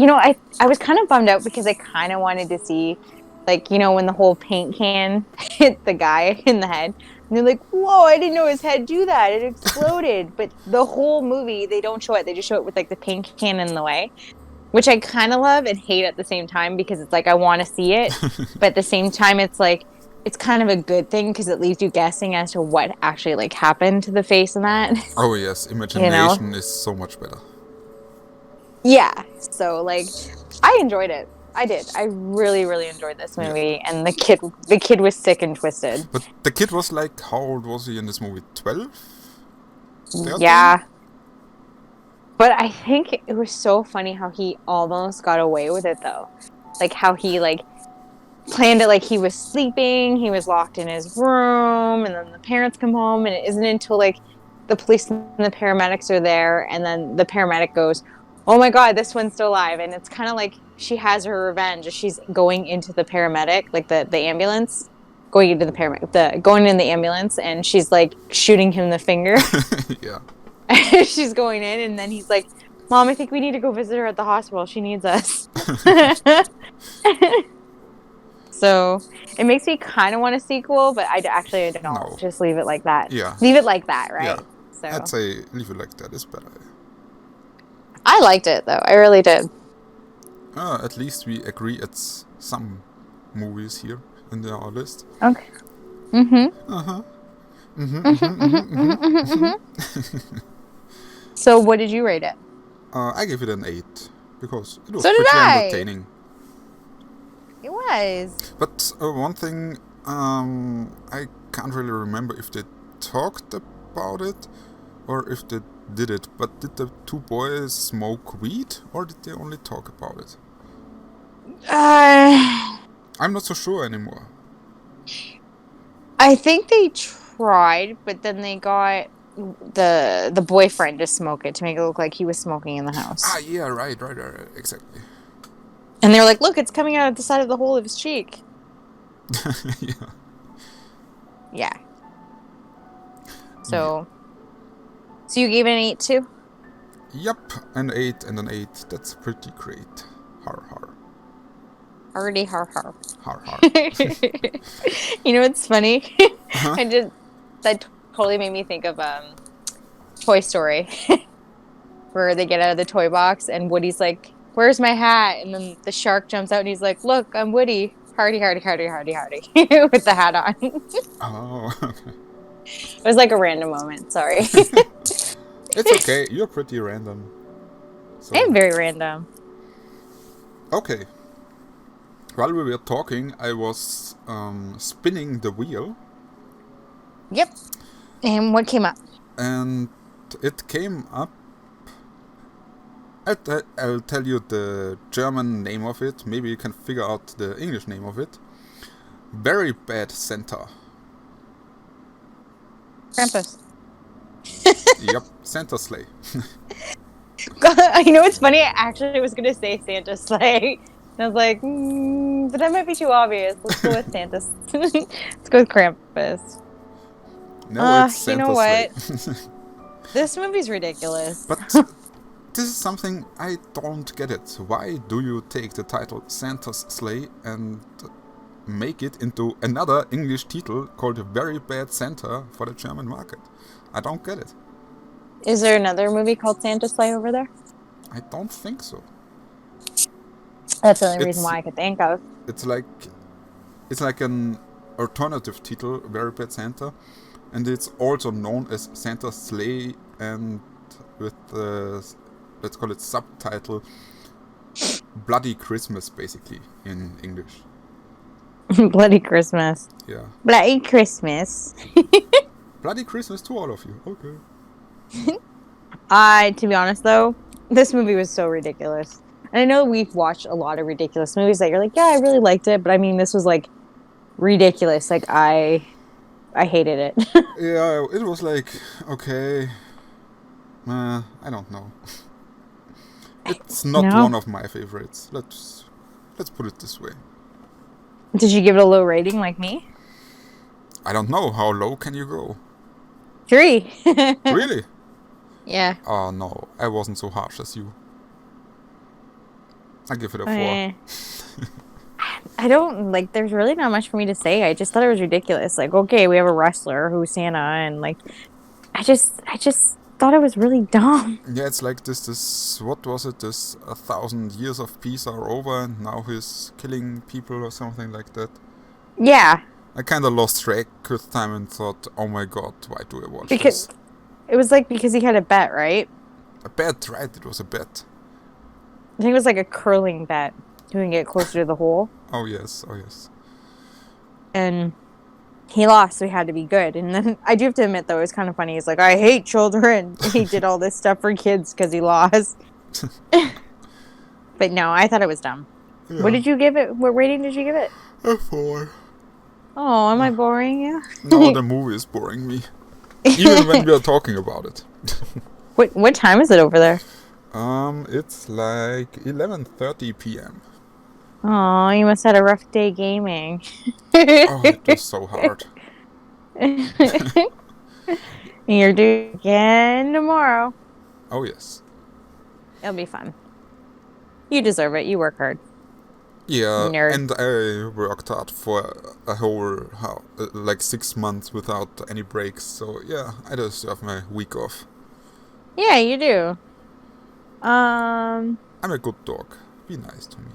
Speaker 1: I was kind of bummed out because I kind of wanted to see, like, when the whole paint can hit the guy in the head. And they're like, whoa, I didn't know his head do that. It exploded. But the whole movie, they don't show it. They just show it with, like, the paint can in the way. Which I kind of love and hate at the same time because it's like, I want to see it. But at the same time, it's like, it's kind of a good thing because it leaves you guessing as to what actually, like, happened to the face in that.
Speaker 2: Oh, yes. Imagination is so much better.
Speaker 1: Yeah, so, like, I enjoyed it. I did. I really, really enjoyed this
Speaker 2: Yeah.
Speaker 1: movie, and the kid was sick and twisted.
Speaker 2: But the kid was like, how old was he in this movie? 12? 13?
Speaker 1: Yeah. But I think it was so funny how he almost got away with it, though. Like, how he, like, planned it like he was sleeping, he was locked in his room, and then the parents come home, and it isn't until, like, the police and the paramedics are there, and then the paramedic goes, oh my god, this one's still alive. And it's kind of like she has her revenge as she's going into the paramedic, like the ambulance, going into the paramedic, going in the ambulance, and she's like shooting him the finger.
Speaker 2: Yeah.
Speaker 1: She's going in, and then he's like, Mom, I think we need to go visit her at the hospital. She needs us. So it makes me kind of want a sequel, but I don't.
Speaker 2: No.
Speaker 1: Just leave it like that.
Speaker 2: Yeah.
Speaker 1: Leave it like that, right?
Speaker 2: Yeah.
Speaker 1: So
Speaker 2: I'd say leave it like that is better.
Speaker 1: I liked it, though. I really did.
Speaker 2: At least we agree it's some movies here in our list.
Speaker 1: Okay. Mm-hmm.
Speaker 2: Uh-huh.
Speaker 1: So what did you rate it?
Speaker 2: I give it an 8 because it was
Speaker 1: So did
Speaker 2: pretty
Speaker 1: I.
Speaker 2: entertaining.
Speaker 1: It was.
Speaker 2: But one thing, I can't really remember if they talked about it or if they did it. But did the two boys smoke weed or did they only talk about it? I'm not so sure anymore.
Speaker 1: I think they tried, but then they got the boyfriend to smoke it to make it look like he was smoking in the house.
Speaker 2: Ah, yeah, right, exactly.
Speaker 1: And they were like, look, it's coming out of the side of the hole of his cheek.
Speaker 2: Yeah.
Speaker 1: Yeah. So you gave it an 8 too?
Speaker 2: Yep, an 8 and an 8. That's pretty great. Har har.
Speaker 1: Already har har.
Speaker 2: Har har.
Speaker 1: You know what's funny?
Speaker 2: Huh?
Speaker 1: That totally made me think of Toy Story. Where they get out of the toy box and Woody's like, where's my hat? And then the shark jumps out and he's like, look, I'm Woody. Hardy, hardy, hardy, hardy, hardy. With the hat on.
Speaker 2: Oh, okay.
Speaker 1: It was like a random moment, sorry.
Speaker 2: It's okay, you're pretty random. So.
Speaker 1: I'm very random.
Speaker 2: Okay. While we were talking, I was spinning the wheel.
Speaker 1: Yep. And what came up?
Speaker 2: And it came up. I'll tell you the German name of it. Maybe you can figure out the English name of it. Very Bad Santa.
Speaker 1: Krampus.
Speaker 2: Yep, Santa sleigh.
Speaker 1: You know what's funny? I actually was going to say Santa sleigh. And I was like, but that might be too obvious. Let's go with Santa. Let's go with Krampus.
Speaker 2: No, it's Santa
Speaker 1: you know what?
Speaker 2: sleigh.
Speaker 1: This movie's ridiculous.
Speaker 2: But this is something I don't get it. Why do you take the title Santa's Sleigh and make it into another English title called Very Bad Santa for the German market? I don't get it.
Speaker 1: Is there another movie called Santa Sleigh over there?
Speaker 2: I don't think so.
Speaker 1: That's the only reason why I could think of.
Speaker 2: It's like an alternative title, Very Bad Santa, and it's also known as Santa's Sleigh, and with the, let's call it subtitle, Bloody Christmas, basically, in English.
Speaker 1: Bloody Christmas.
Speaker 2: Yeah.
Speaker 1: Bloody Christmas.
Speaker 2: Bloody Christmas to all of you. Okay.
Speaker 1: To be honest, though, this movie was so ridiculous. And I know we've watched a lot of ridiculous movies that you're like, yeah, I really liked it. But I mean, this was like ridiculous. Like, I hated it.
Speaker 2: Yeah, it was like, okay. I don't know. It's not one of my favorites. Let's put it this way.
Speaker 1: Did you give it a low rating like me?
Speaker 2: I don't know. How low can you go?
Speaker 1: 3.
Speaker 2: Really?
Speaker 1: Yeah.
Speaker 2: Oh no, I wasn't so harsh as you. I give it a 4.
Speaker 1: I don't, like, there's really not much for me to say. I just thought it was ridiculous. Like, okay, we have a wrestler who's Santa, and, like, I just thought it was really dumb.
Speaker 2: Yeah, it's like this, what was it, this 1,000 years of peace are over and now he's killing people or something like that.
Speaker 1: Yeah.
Speaker 2: I kind of lost track with time and thought, oh my god, why do I watch this?
Speaker 1: It was, like, because he had a bet, right?
Speaker 2: A bet, right? It was a bet.
Speaker 1: I think it was, like, a curling bet. so we can get closer to the hole.
Speaker 2: Oh yes, oh yes.
Speaker 1: And he lost, so he had to be good. And then I do have to admit, though, it was kind of funny. He's like, I hate children. He did all this stuff for kids because he lost. But no, I thought it was dumb.
Speaker 2: Yeah.
Speaker 1: What did you give it? What rating did you give it?
Speaker 2: A 4.
Speaker 1: Oh, am I boring you?
Speaker 2: No, the movie is boring me. Even when we are talking about it.
Speaker 1: What time is it over there?
Speaker 2: It's like 11:30 p.m.
Speaker 1: Oh, you must have had a rough day gaming.
Speaker 2: Oh, it was so hard.
Speaker 1: You're doing it again tomorrow.
Speaker 2: Oh yes.
Speaker 1: It'll be fun. You deserve it. You work hard.
Speaker 2: Yeah,
Speaker 1: Nerd.
Speaker 2: and I worked hard for a whole, like 6 months without any breaks. So yeah, I deserve my week off.
Speaker 1: Yeah, you do.
Speaker 2: I'm a good dog. Be nice to me.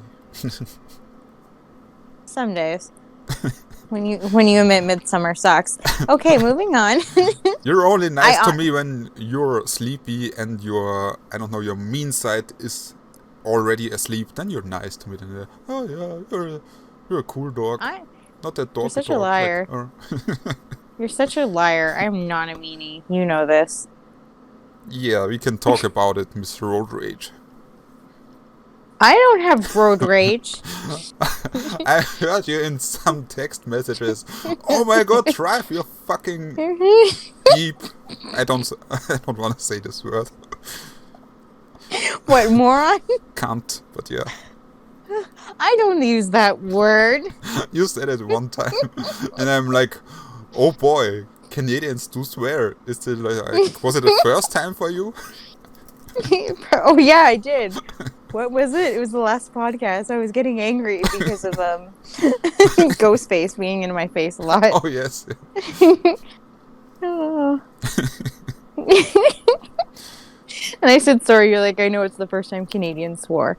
Speaker 1: Some days. when you admit midsummer sucks. Okay, moving on.
Speaker 2: You're only nice to me when you're sleepy and your, I don't know, your mean side is already asleep. Then you're nice to me. Then you're, oh yeah, you're a cool dog. Not that dog.
Speaker 1: You're such a liar. You're such a liar. I'm not a meanie. You know this.
Speaker 2: Yeah, we can talk about it, Miss Road Rage.
Speaker 1: I don't have road rage.
Speaker 2: I heard you in some text messages. Oh my god, drive your fucking beep. I don't want to say this word.
Speaker 1: What, moron?
Speaker 2: Can't, but yeah.
Speaker 1: I don't use that word.
Speaker 2: You said it one time, and I'm like, oh boy, Canadians do swear. Is it like, was it the first time for you?
Speaker 1: Oh yeah, I did. What was it? It was the last podcast. I was getting angry because of Ghostface being in my face a lot.
Speaker 2: Oh yes.
Speaker 1: Oh. And I said sorry. You're like, I know it's the first time Canadians swore.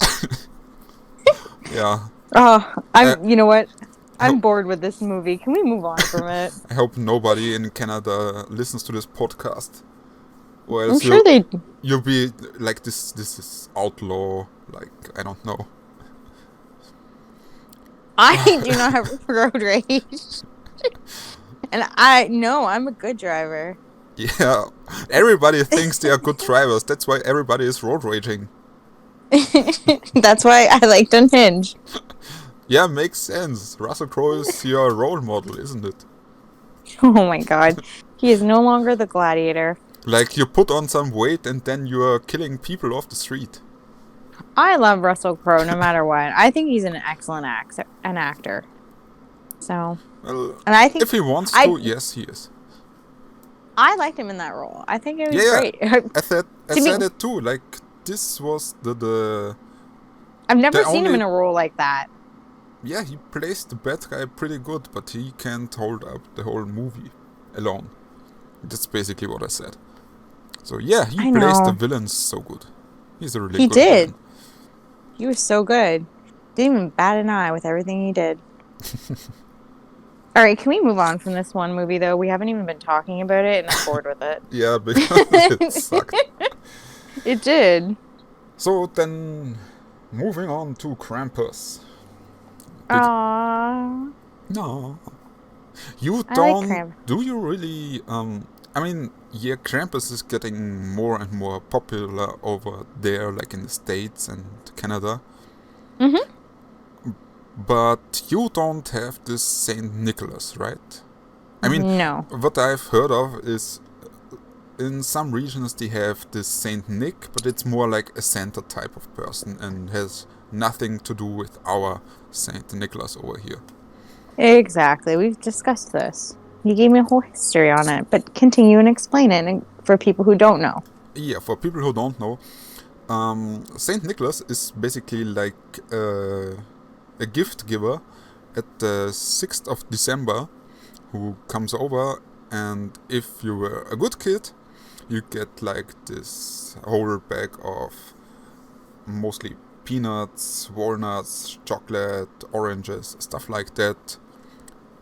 Speaker 2: Yeah.
Speaker 1: Oh, you know what? I'm bored with this movie. Can we move on from it?
Speaker 2: I hope nobody in Canada listens to this podcast. Or
Speaker 1: I'm
Speaker 2: else
Speaker 1: sure they.
Speaker 2: You'll be like, this is outlaw, like, I don't know.
Speaker 1: I do not have road rage. And I'm a good driver.
Speaker 2: Yeah, everybody thinks they are good drivers. That's why everybody is road raging.
Speaker 1: That's why I liked Unhinged.
Speaker 2: Yeah, makes sense. Russell Crowe is your role model, isn't it?
Speaker 1: Oh my god. He is no longer the gladiator.
Speaker 2: Like, you put on some weight and then you are killing people off the street.
Speaker 1: I love Russell Crowe no matter what. I think he's an excellent actor. So,
Speaker 2: Well,
Speaker 1: and I think
Speaker 2: if he wants to, yes, he is.
Speaker 1: I liked him in that role. I think it was great.
Speaker 2: I said it too. Like, this was the
Speaker 1: I've never seen him in a role like that.
Speaker 2: Yeah, he plays the bad guy pretty good, but he can't hold up the whole movie alone. That's basically what I said. So yeah, he plays the villains so good. He's a really good villain.
Speaker 1: He was so good. Didn't even bat an eye with everything he did. Alright, can we move on from this one movie though? We haven't even been talking about it and I'm bored with it.
Speaker 2: Yeah, because it sucked.
Speaker 1: It did.
Speaker 2: So then, moving on to Krampus.
Speaker 1: Aww.
Speaker 2: No. You
Speaker 1: I
Speaker 2: don't...
Speaker 1: like Krampus.
Speaker 2: Do you really... I mean, yeah, Krampus is getting more and more popular over there, like in the States and Canada.
Speaker 1: Mm-hmm.
Speaker 2: But you don't have this Saint Nicholas, right? I mean,
Speaker 1: no.
Speaker 2: What I've heard of is in some regions they have this Saint Nick, but it's more like a Santa type of person and has nothing to do with our Saint Nicholas over here.
Speaker 1: Exactly. We've discussed this. You gave me a whole history on it, but continue and explain it for people who don't know.
Speaker 2: Yeah, for people who don't know, Saint Nicholas is basically like a gift giver at the 6th of December who comes over, and if you were a good kid, you get like this whole bag of mostly peanuts, walnuts, chocolate, oranges, stuff like that.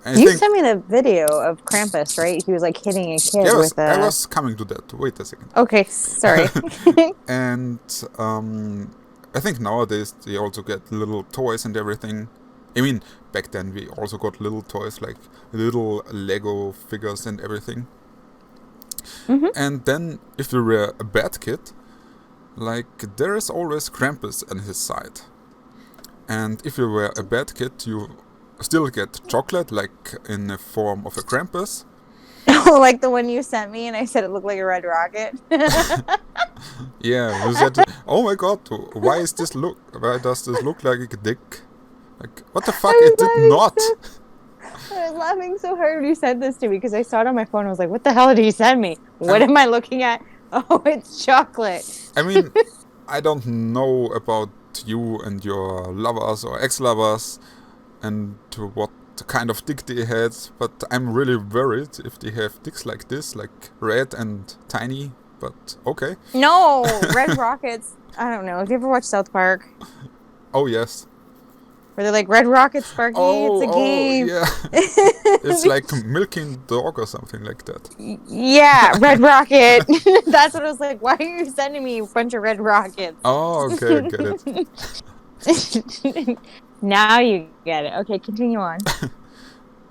Speaker 1: You sent me the video of Krampus, right? He was like hitting a kid with a...
Speaker 2: I was coming to that. Wait a second.
Speaker 1: Okay, sorry.
Speaker 2: And I think nowadays they also get little toys and everything. I mean, back then we also got little toys like little Lego figures and everything.
Speaker 1: Mm-hmm.
Speaker 2: And then if you were a bad kid, like there is always Krampus on his side. And if you were a bad kid, you still get chocolate, like in the form of a Krampus.
Speaker 1: Oh, like the one you sent me, and I said it looked like a red rocket.
Speaker 2: Yeah, we said, oh my god, why does this look like a dick? Like, what the fuck? It did not.
Speaker 1: I was laughing so hard when you sent this to me because I saw it on my phone. I was like, what the hell did he send me? What am I looking at? Oh, it's chocolate.
Speaker 2: I mean, I don't know about you and your lovers or ex-lovers and what kind of dick they had, but I'm really worried if they have dicks like this, like red and tiny, but okay.
Speaker 1: No, red rockets. I don't know. Have you ever watched South Park?
Speaker 2: Oh, yes.
Speaker 1: Where they're like, red rocket, Sparky, it's a game.
Speaker 2: Yeah. It's like milking dog or something like that.
Speaker 1: Yeah, red rocket. That's what I was like. Why are you sending me a bunch of red rockets?
Speaker 2: Oh, okay, I get it.
Speaker 1: Now you get it. Okay, continue on.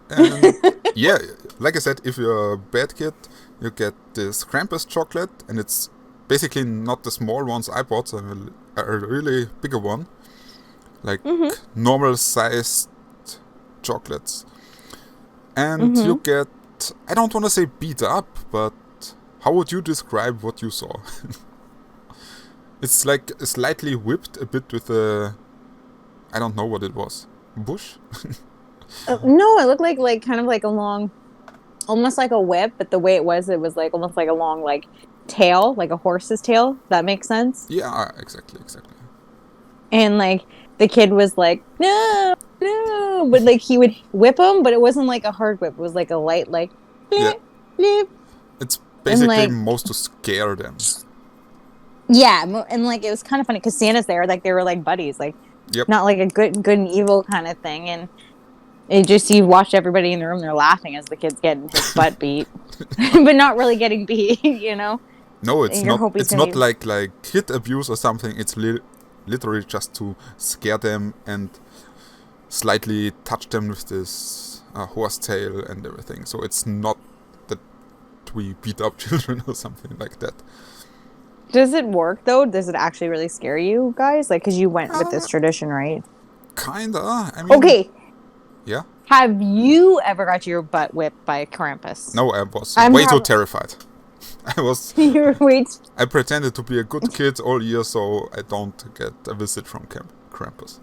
Speaker 2: And yeah, like I said, if you're a bad kid, you get this Krampus chocolate, and it's basically not the small ones I bought, so a really bigger one. Like normal sized chocolates. And you get, I don't want to say beat up, but how would you describe what you saw? It's like slightly whipped a bit with a, I don't know what it was. Bush?
Speaker 1: No, it looked like kind of like a long, almost like a whip, but the way it was like almost like a long like tail, like a horse's tail. That makes sense?
Speaker 2: Yeah, exactly.
Speaker 1: And like the kid was like, no, but like he would whip him, but it wasn't like a hard whip. It was like a light, like, blip, blip.
Speaker 2: It's basically
Speaker 1: like,
Speaker 2: most to scare them.
Speaker 1: Yeah, and like it was kind of funny because Santa's there, like they were like buddies, like not like a good and evil kind of thing. And it just, you watch everybody in the room, they're laughing as the kid's getting his butt beat, but not really getting beat, you know?
Speaker 2: No, it's not. It's not like kid abuse or something. It's literally just to scare them and slightly touch them with this horse tail and everything. So it's not that we beat up children or something like that.
Speaker 1: Does it work though? Does it actually really scare you guys? Like, because you went with this tradition, right?
Speaker 2: Kinda. I mean,
Speaker 1: okay.
Speaker 2: Yeah.
Speaker 1: Have you ever got your butt whipped by Krampus?
Speaker 2: No, I was way too terrified. I was.
Speaker 1: You were
Speaker 2: I pretended to be a good kid all year, so I don't get a visit from Krampus.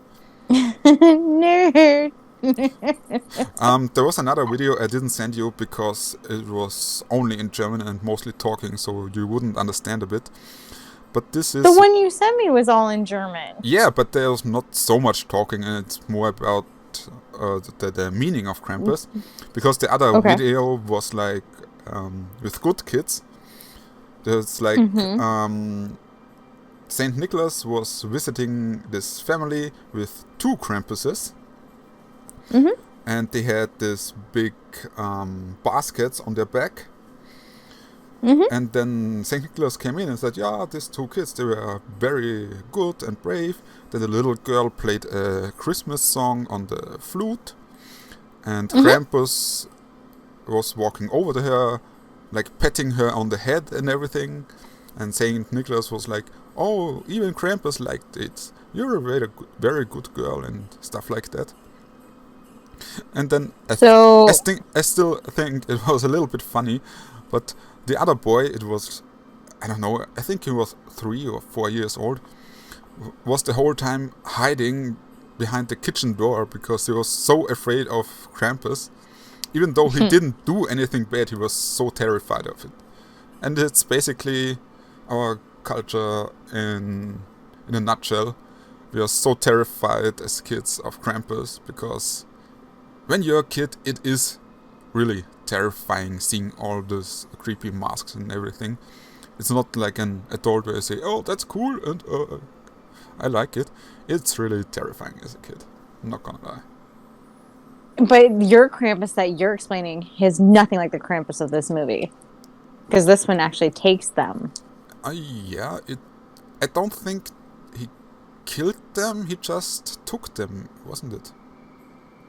Speaker 1: Nerd.
Speaker 2: There was another video I didn't send you because it was only in German and mostly talking, so you wouldn't understand a bit. But this is...
Speaker 1: The one you sent me was all in German.
Speaker 2: Yeah, but there's not so much talking, and it's more about the meaning of Krampus. Because the other video was like with good kids. There's like Saint Nicholas was visiting this family with 2 Krampuses. And they had this big baskets on their back. And then St. Nicholas came in and said, yeah, these 2 kids, they were very good and brave. Then the little girl played a Christmas song on the flute. And Krampus was walking over to her, like petting her on the head and everything. And St. Nicholas was like, oh, even Krampus liked it. You're a very good girl and stuff like that. And then I still think it was a little bit funny, but the other boy, it was, I don't know, I think he was 3 or 4 years old, was the whole time hiding behind the kitchen door because he was so afraid of Krampus. Even though he didn't do anything bad, he was so terrified of it. And it's basically our culture in a nutshell. We are so terrified as kids of Krampus because when you're a kid, it is really terrifying seeing all those creepy masks and everything. It's not like an adult where you say, oh, that's cool and I like it. It's really terrifying as a kid. I'm not gonna lie.
Speaker 1: But your Krampus that you're explaining is nothing like the Krampus of this movie. Because this one actually takes them.
Speaker 2: Yeah, I don't think he killed them. He just took them, wasn't it?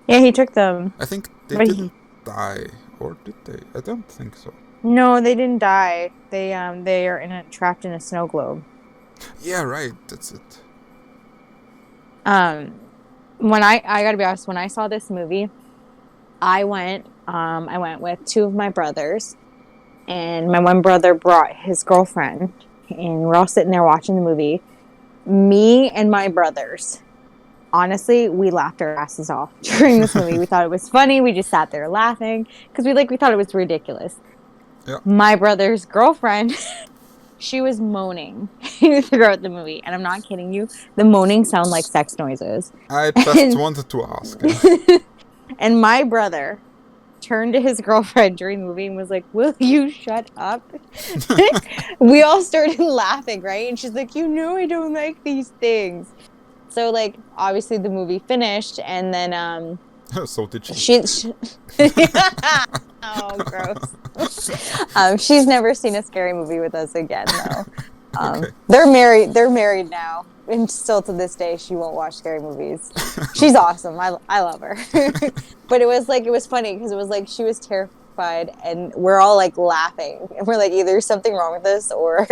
Speaker 1: Yeah, he took them.
Speaker 2: I think they
Speaker 1: But
Speaker 2: didn't die, or did they? I don't think so.
Speaker 1: No, they didn't die. They are trapped in a snow globe.
Speaker 2: Yeah, right. That's it.
Speaker 1: When I gotta be honest, when I saw this movie, I went with two of my brothers, and my one brother brought his girlfriend, and we're all sitting there watching the movie. Me and my brothers, honestly, we laughed our asses off during this movie. We thought it was funny. We just sat there laughing because we thought it was ridiculous.
Speaker 2: Yeah.
Speaker 1: My brother's girlfriend, she was moaning throughout the movie, and I'm not kidding you. The moaning sound like sex noises.
Speaker 2: I just wanted to ask.
Speaker 1: And my brother turned to his girlfriend during the movie and was like, "Will you shut up?" We all started laughing, right? And she's like, "You know I don't like these things." So, like, obviously the movie finished, and then
Speaker 2: So did she.
Speaker 1: Oh, gross. She's never seen a scary movie with us again, though.
Speaker 2: Okay.
Speaker 1: They're married now, and still to this day she won't watch scary movies. She's awesome. I love her. But it was funny because it was like she was terrified, and we're all like laughing, and we're like, either there's something wrong with this, or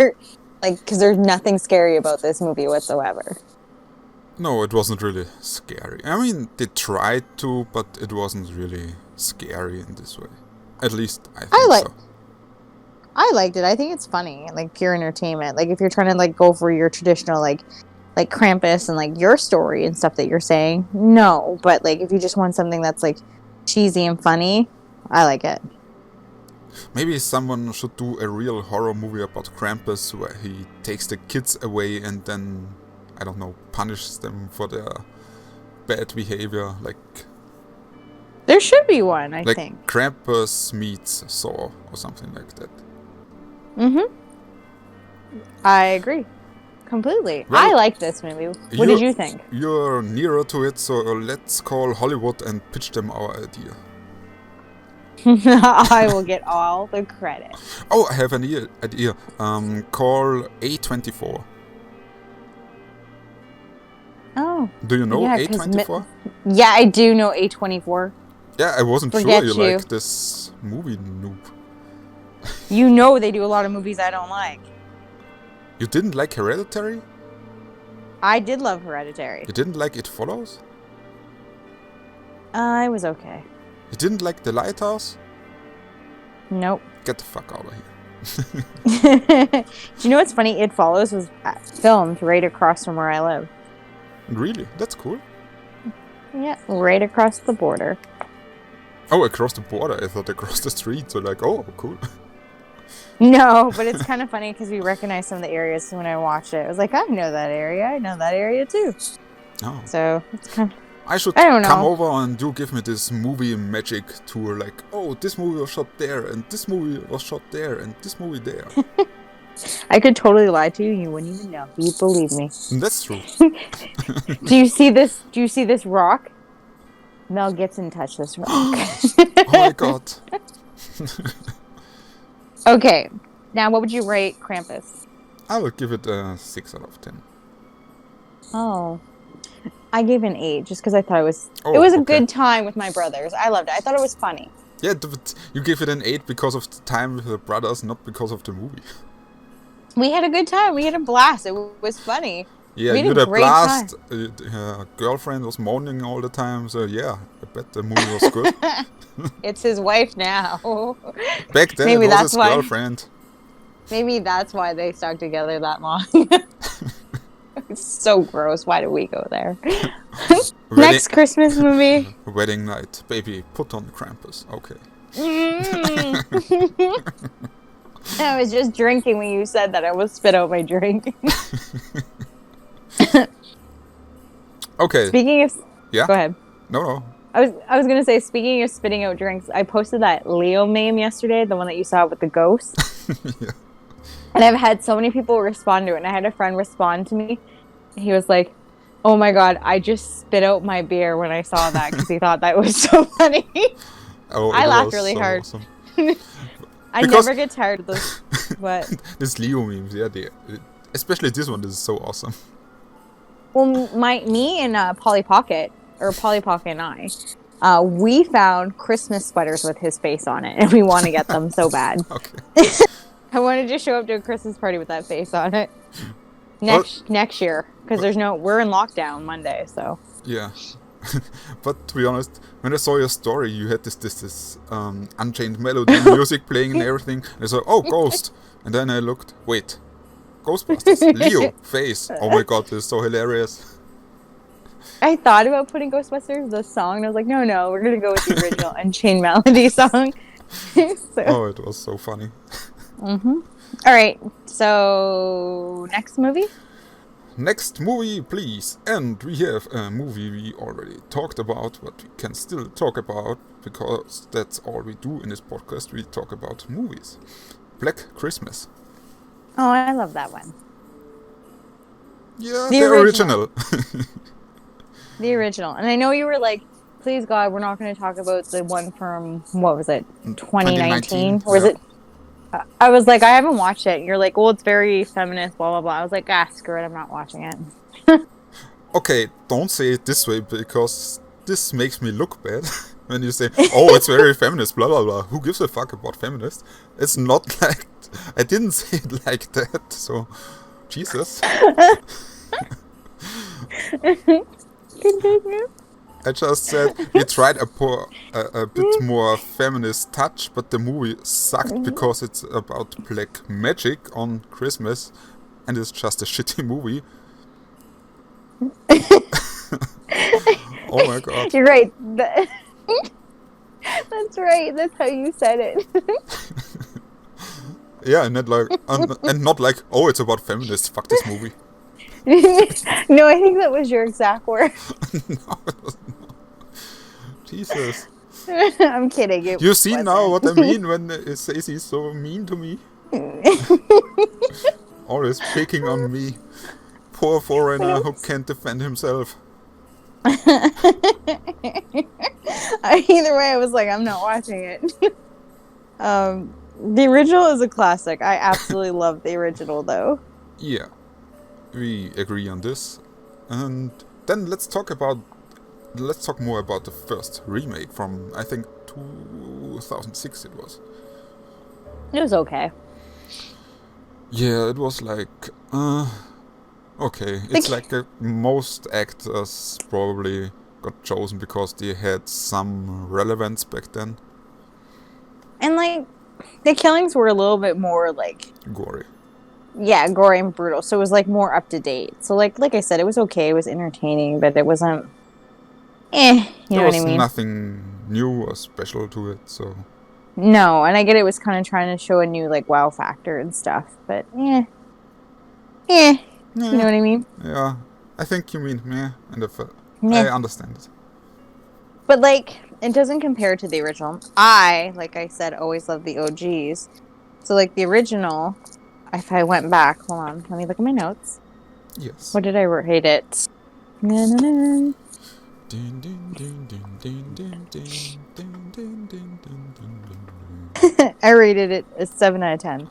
Speaker 1: like, because there's nothing scary about this movie whatsoever.
Speaker 2: No, it wasn't really scary. I mean, they tried to, but it wasn't really scary in this way. At least I think so.
Speaker 1: I liked it. I think it's funny, like pure entertainment. Like if you're trying to like go for your traditional like Krampus and like your story and stuff that you're saying, no. But like if you just want something that's like cheesy and funny, I like it.
Speaker 2: Maybe someone should do a real horror movie about Krampus where he takes the kids away and then, I don't know, punishes them for their bad behavior. Like
Speaker 1: There should be one, I
Speaker 2: like
Speaker 1: think.
Speaker 2: Krampus meets Saw or something like that.
Speaker 1: Mm-hmm. I agree. Completely.
Speaker 2: Well,
Speaker 1: I like this movie. What did you think?
Speaker 2: You're nearer to it, so let's call Hollywood and pitch them our idea.
Speaker 1: I will get all the credit.
Speaker 2: Oh, I have an idea. Call A24.
Speaker 1: Oh.
Speaker 2: Do you know
Speaker 1: Yeah, 'cause
Speaker 2: A24?
Speaker 1: Yeah, I do know A24.
Speaker 2: Yeah, I wasn't
Speaker 1: Forget
Speaker 2: sure you
Speaker 1: you.
Speaker 2: like this movie noob.
Speaker 1: You know they do a lot of movies I don't like.
Speaker 2: You didn't like Hereditary?
Speaker 1: I did love Hereditary.
Speaker 2: You didn't like It Follows?
Speaker 1: It was okay.
Speaker 2: You didn't like The Lighthouse?
Speaker 1: Nope.
Speaker 2: Get the fuck out of here.
Speaker 1: Do you know what's funny? It Follows was filmed right across from where I live.
Speaker 2: Really? That's cool.
Speaker 1: Yeah, right across the border.
Speaker 2: Oh, across the border. I thought across the street. So like, oh, cool.
Speaker 1: No, but it's kind of funny because we recognize some of the areas when I watched it. I was like, I know that area. I know that area too.
Speaker 2: Oh.
Speaker 1: So it's kind of...
Speaker 2: I should
Speaker 1: I don't know.
Speaker 2: come over and you give me this movie magic tour. Like, oh, this movie was shot there, and this movie was shot there, and this movie there.
Speaker 1: I could totally lie to you. You wouldn't even know. You'd believe me.
Speaker 2: That's true.
Speaker 1: Do you see this? Do you see this rock? Mel Gibson touched this rock.
Speaker 2: Oh my god.
Speaker 1: Okay. Now, what would you rate Krampus?
Speaker 2: I would give it a 6 out of 10.
Speaker 1: Oh. I gave an 8 just because I thought it was
Speaker 2: Oh,
Speaker 1: a
Speaker 2: okay.
Speaker 1: good time with my brothers. I loved it. I thought it was funny.
Speaker 2: Yeah, but you give it an 8 because of the time with the brothers, not because of the movie.
Speaker 1: We had a good time. We had a blast. It was funny.
Speaker 2: Yeah,
Speaker 1: We
Speaker 2: you
Speaker 1: had
Speaker 2: had
Speaker 1: a
Speaker 2: a
Speaker 1: great
Speaker 2: blast. Her girlfriend was moaning all the time, so yeah, I bet the movie was good.
Speaker 1: It's his wife now.
Speaker 2: Back then,
Speaker 1: Maybe
Speaker 2: it was
Speaker 1: that's
Speaker 2: his
Speaker 1: why.
Speaker 2: girlfriend.
Speaker 1: Maybe that's why they stuck together that long. It's so gross. Why did we go there? Next Christmas movie.
Speaker 2: Wedding night. Baby, put on Krampus. Okay.
Speaker 1: I was just drinking when you said that. I will spit out my drink.
Speaker 2: Okay.
Speaker 1: Speaking of...
Speaker 2: Yeah?
Speaker 1: Go ahead.
Speaker 2: No.
Speaker 1: I was gonna say, speaking of spitting out drinks, I posted that Leo meme yesterday, the one that you saw with the ghost.
Speaker 2: Yeah.
Speaker 1: And I've had so many people respond to it, and I had a friend respond to me. He was like, "Oh my god, I just spit out my beer when I saw that," because he thought that was so funny.
Speaker 2: Oh,
Speaker 1: I
Speaker 2: it
Speaker 1: laughed
Speaker 2: was
Speaker 1: really
Speaker 2: so
Speaker 1: hard.
Speaker 2: Awesome.
Speaker 1: I
Speaker 2: Because-
Speaker 1: never get tired of those. What?
Speaker 2: This Leo memes, yeah, especially this one is so awesome.
Speaker 1: Well, me and Polly Pocket, or Polly Pocket and I, we found Christmas sweaters with his face on it, and we want to get them so bad.
Speaker 2: Okay.
Speaker 1: I wanted to show up to a Christmas party with that face on it next year, because we're in lockdown Monday, so.
Speaker 2: Yeah. But to be honest, when I saw your story, you had this Unchained Melody music playing and everything. And I thought, oh, Ghost. And then I looked, wait, Ghostbusters, Leo, face. Oh my god, this is so hilarious.
Speaker 1: I thought about putting Ghostbusters, the song, and I was like, no, we're going to go with the original Unchained Melody song.
Speaker 2: Oh, it was so funny.
Speaker 1: Mm-hmm. All right, so next movie?
Speaker 2: Next movie, please. And we have a movie we already talked about, but we can still talk about, because that's all we do in this podcast. We talk about movies. Black Christmas.
Speaker 1: Oh, I love that one.
Speaker 2: Yeah, the original.
Speaker 1: The original. And I know you were like, please God, we're not going to talk about the one from, what was it, 2019? Or was it? I was like, I haven't watched it. You're like, well, it's very feminist, blah, blah, blah. I was like, screw it, I'm not watching it.
Speaker 2: Okay, don't say it this way, because this makes me look bad. When you say, oh, it's very feminist, blah, blah, blah. Who gives a fuck about feminist? It's not like... I didn't say it like that, so... Jesus.
Speaker 1: Continue.
Speaker 2: I just said we tried a bit more feminist touch, but the movie sucked because it's about black magic on Christmas, and it's just a shitty movie. Oh my god.
Speaker 1: You're right. That's right. That's how you said it.
Speaker 2: Yeah, and not like, oh, it's about feminists. Fuck this movie.
Speaker 1: No, I think that was your exact word.
Speaker 2: No, it was not. Jesus.
Speaker 1: I'm kidding.
Speaker 2: You see now what I mean when it says he's so mean to me? Always picking on me. Poor foreigner who can't defend himself.
Speaker 1: Either way, I was like, I'm not watching it. The original is a classic. I absolutely love the original, though.
Speaker 2: Yeah, we agree on this. And then let's talk more about the first remake from, I think, 2006 it was.
Speaker 1: It was okay.
Speaker 2: Yeah, it was like, okay. It's like most actors probably got chosen because they had some relevance back then.
Speaker 1: And, like, the killings were a little bit more, like...
Speaker 2: Gory.
Speaker 1: Yeah, gory and brutal. So it was, like, more up to date. So, like I said, it was okay. It was entertaining, but it wasn't... you know what I mean?
Speaker 2: There was nothing new or special to it, so...
Speaker 1: No, and I get it was kind of trying to show a new, like, wow factor and stuff, but, you know what I mean?
Speaker 2: Yeah, I think you mean meh, and
Speaker 1: Meh.
Speaker 2: I understand it.
Speaker 1: But, like, it doesn't compare to the original. Like I said, always loved the OGs. So, like, the original, if I went back, hold on, let me look at my notes.
Speaker 2: Yes.
Speaker 1: What did I rate it? Na-na-na.
Speaker 2: Ding, ding, ding, ding, ding, ding, ding, ding, ding, ding, ding.
Speaker 1: I rated it a 7 out of 10.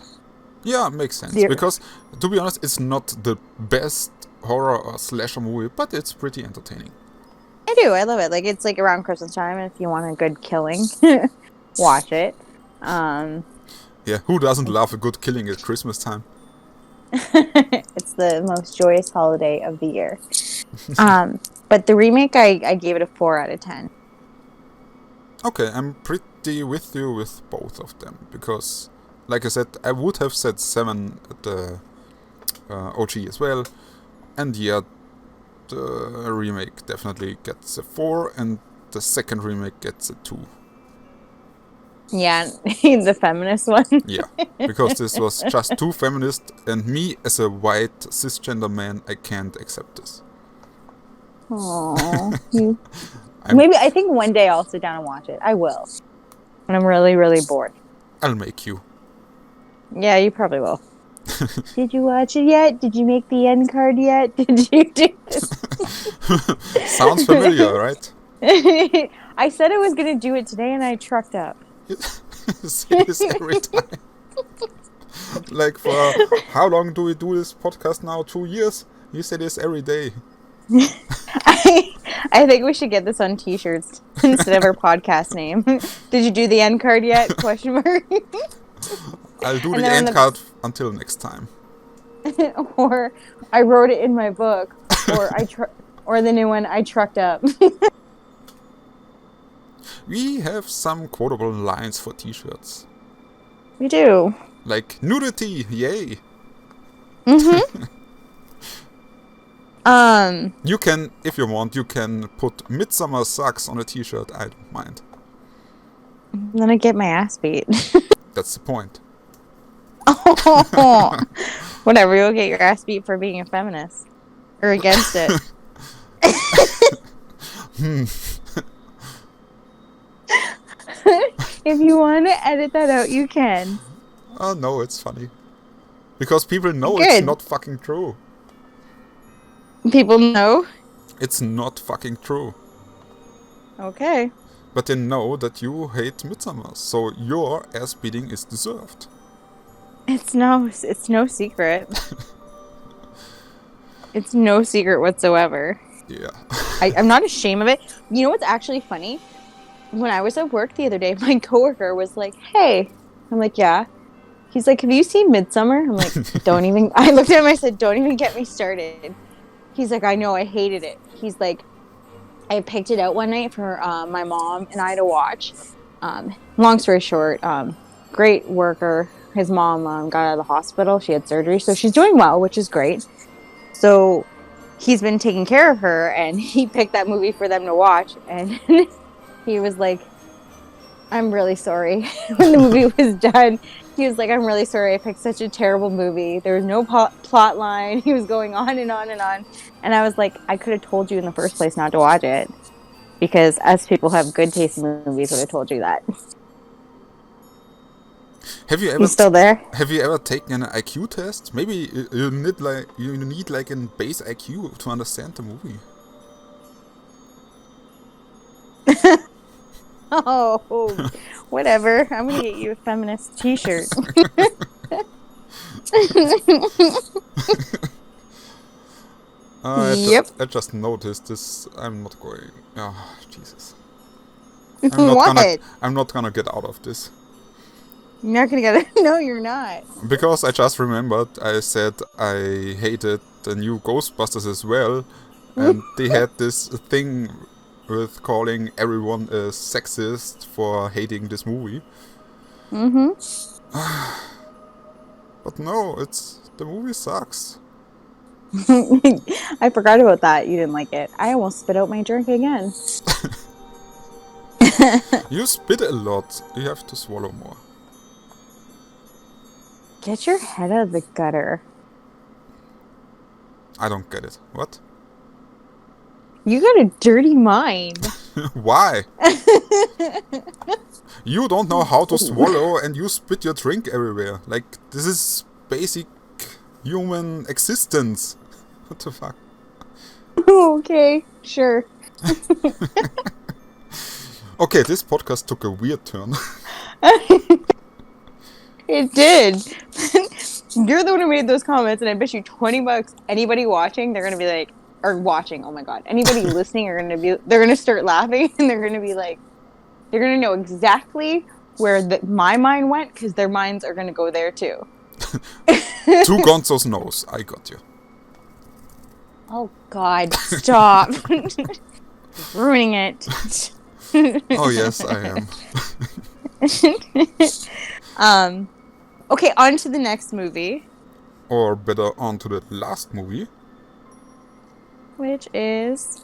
Speaker 2: Yeah, makes sense. Because, to be honest, it's not the best horror or slasher movie, but it's pretty entertaining.
Speaker 1: I do. I love it. Like, it's like around Christmas time, and if you want a good killing, watch it.
Speaker 2: Yeah, who doesn't love a good killing at Christmas time?
Speaker 1: It's the most joyous holiday of the year. But the remake, I gave it a 4 out of 10.
Speaker 2: Okay, I'm pretty with you with both of them, because, like I said, I would have said 7 at the OG as well, and yeah, the remake definitely gets a 4, and the second remake gets a 2.
Speaker 1: Yeah, the feminist one.
Speaker 2: Yeah, because this was just too feminist, and me as a white cisgender man, I can't accept this.
Speaker 1: Aww. Maybe I think one day I'll sit down and watch it. I will. When I'm really, really bored.
Speaker 2: I'll make you.
Speaker 1: Yeah, you probably will. Did you watch it yet? Did you make the end card yet? Did you do this?
Speaker 2: Sounds familiar, right?
Speaker 1: I said I was going to do it today and I trucked up.
Speaker 2: You say this every time. Like, for how long do we do this podcast now? 2 years? You say this every day.
Speaker 1: I think we should get this on t-shirts instead of our podcast name. Did you do the end card yet? Question mark.
Speaker 2: I'll do
Speaker 1: And
Speaker 2: the
Speaker 1: then on
Speaker 2: end
Speaker 1: the-
Speaker 2: card until next time.
Speaker 1: Or I wrote it in my book. Or the new one, I trucked up.
Speaker 2: We have some quotable lines for t-shirts.
Speaker 1: We do.
Speaker 2: Like nudity, yay! You can, if you want, you can put Midsummer Sucks on a t-shirt, I don't mind.
Speaker 1: Then I get my ass beat.
Speaker 2: That's the point.
Speaker 1: Oh, whatever, you'll get your ass beat for being a feminist. Or against it. If you want to edit that out, you can.
Speaker 2: Oh no, it's funny. Because people know
Speaker 1: Good.
Speaker 2: it's not fucking true.
Speaker 1: People know?
Speaker 2: It's not fucking true.
Speaker 1: Okay.
Speaker 2: But they know that you hate Midsummer, so your ass beating is deserved.
Speaker 1: It's no secret. It's no secret whatsoever.
Speaker 2: Yeah.
Speaker 1: I'm not ashamed of it. You know what's actually funny? When I was at work the other day, my coworker was like, "Hey." I'm like, "Yeah." He's like, "Have you seen Midsummer?" I'm like, "Don't even." I looked at him, I said, "Don't even get me started." He's like, "I know, I hated it." He's like, "I picked it out one night for my mom and I to watch." Long story short, great worker. His mom got out of the hospital. She had surgery, so she's doing well, which is great. So he's been taking care of her, and he picked that movie for them to watch, and he was like, "I'm really sorry." When the movie was done, he was like, "I'm really sorry I picked such a terrible movie. There was no plot line." He was going on and on and on. And I was like, I could have told you in the first place not to watch it. Because us people have good taste in movies, would have told you that.
Speaker 2: Have you ever
Speaker 1: He's still there?
Speaker 2: Have you ever taken an IQ test? Maybe you need like a base IQ to understand the movie.
Speaker 1: Oh, whatever. I'm gonna get you a feminist t-shirt. Yep.
Speaker 2: I just noticed this. I'm not going. Oh, Jesus.
Speaker 1: What?
Speaker 2: I'm not gonna get out of this.
Speaker 1: You're not gonna get it? No, you're not.
Speaker 2: Because I just remembered I said I hated the new Ghostbusters as well. And they had this thing with calling everyone a sexist for hating this movie. But no, the movie sucks.
Speaker 1: I forgot about that. You didn't like it. I almost spit out my drink again.
Speaker 2: You spit a lot. You have to swallow more.
Speaker 1: Get your head out of the gutter.
Speaker 2: I don't get it. What?
Speaker 1: You got a dirty mind.
Speaker 2: Why? You don't know how to swallow and you spit your drink everywhere. Like, this is basic human existence. What the fuck?
Speaker 1: Okay, sure.
Speaker 2: Okay, this podcast took a weird turn.
Speaker 1: It did. You're the one who made those comments, and I bet you $20. Anybody watching, they're gonna be like, or watching. Oh my god! Anybody listening are they're gonna start laughing, and they're gonna be like, they're gonna know exactly where my mind went, because their minds are gonna go there too.
Speaker 2: Two Gonzo's nose. I got you.
Speaker 1: Oh god! Stop. Ruining it.
Speaker 2: Oh yes, I am.
Speaker 1: Okay, on to the next movie.
Speaker 2: Or better, on to the last movie.
Speaker 1: Which is...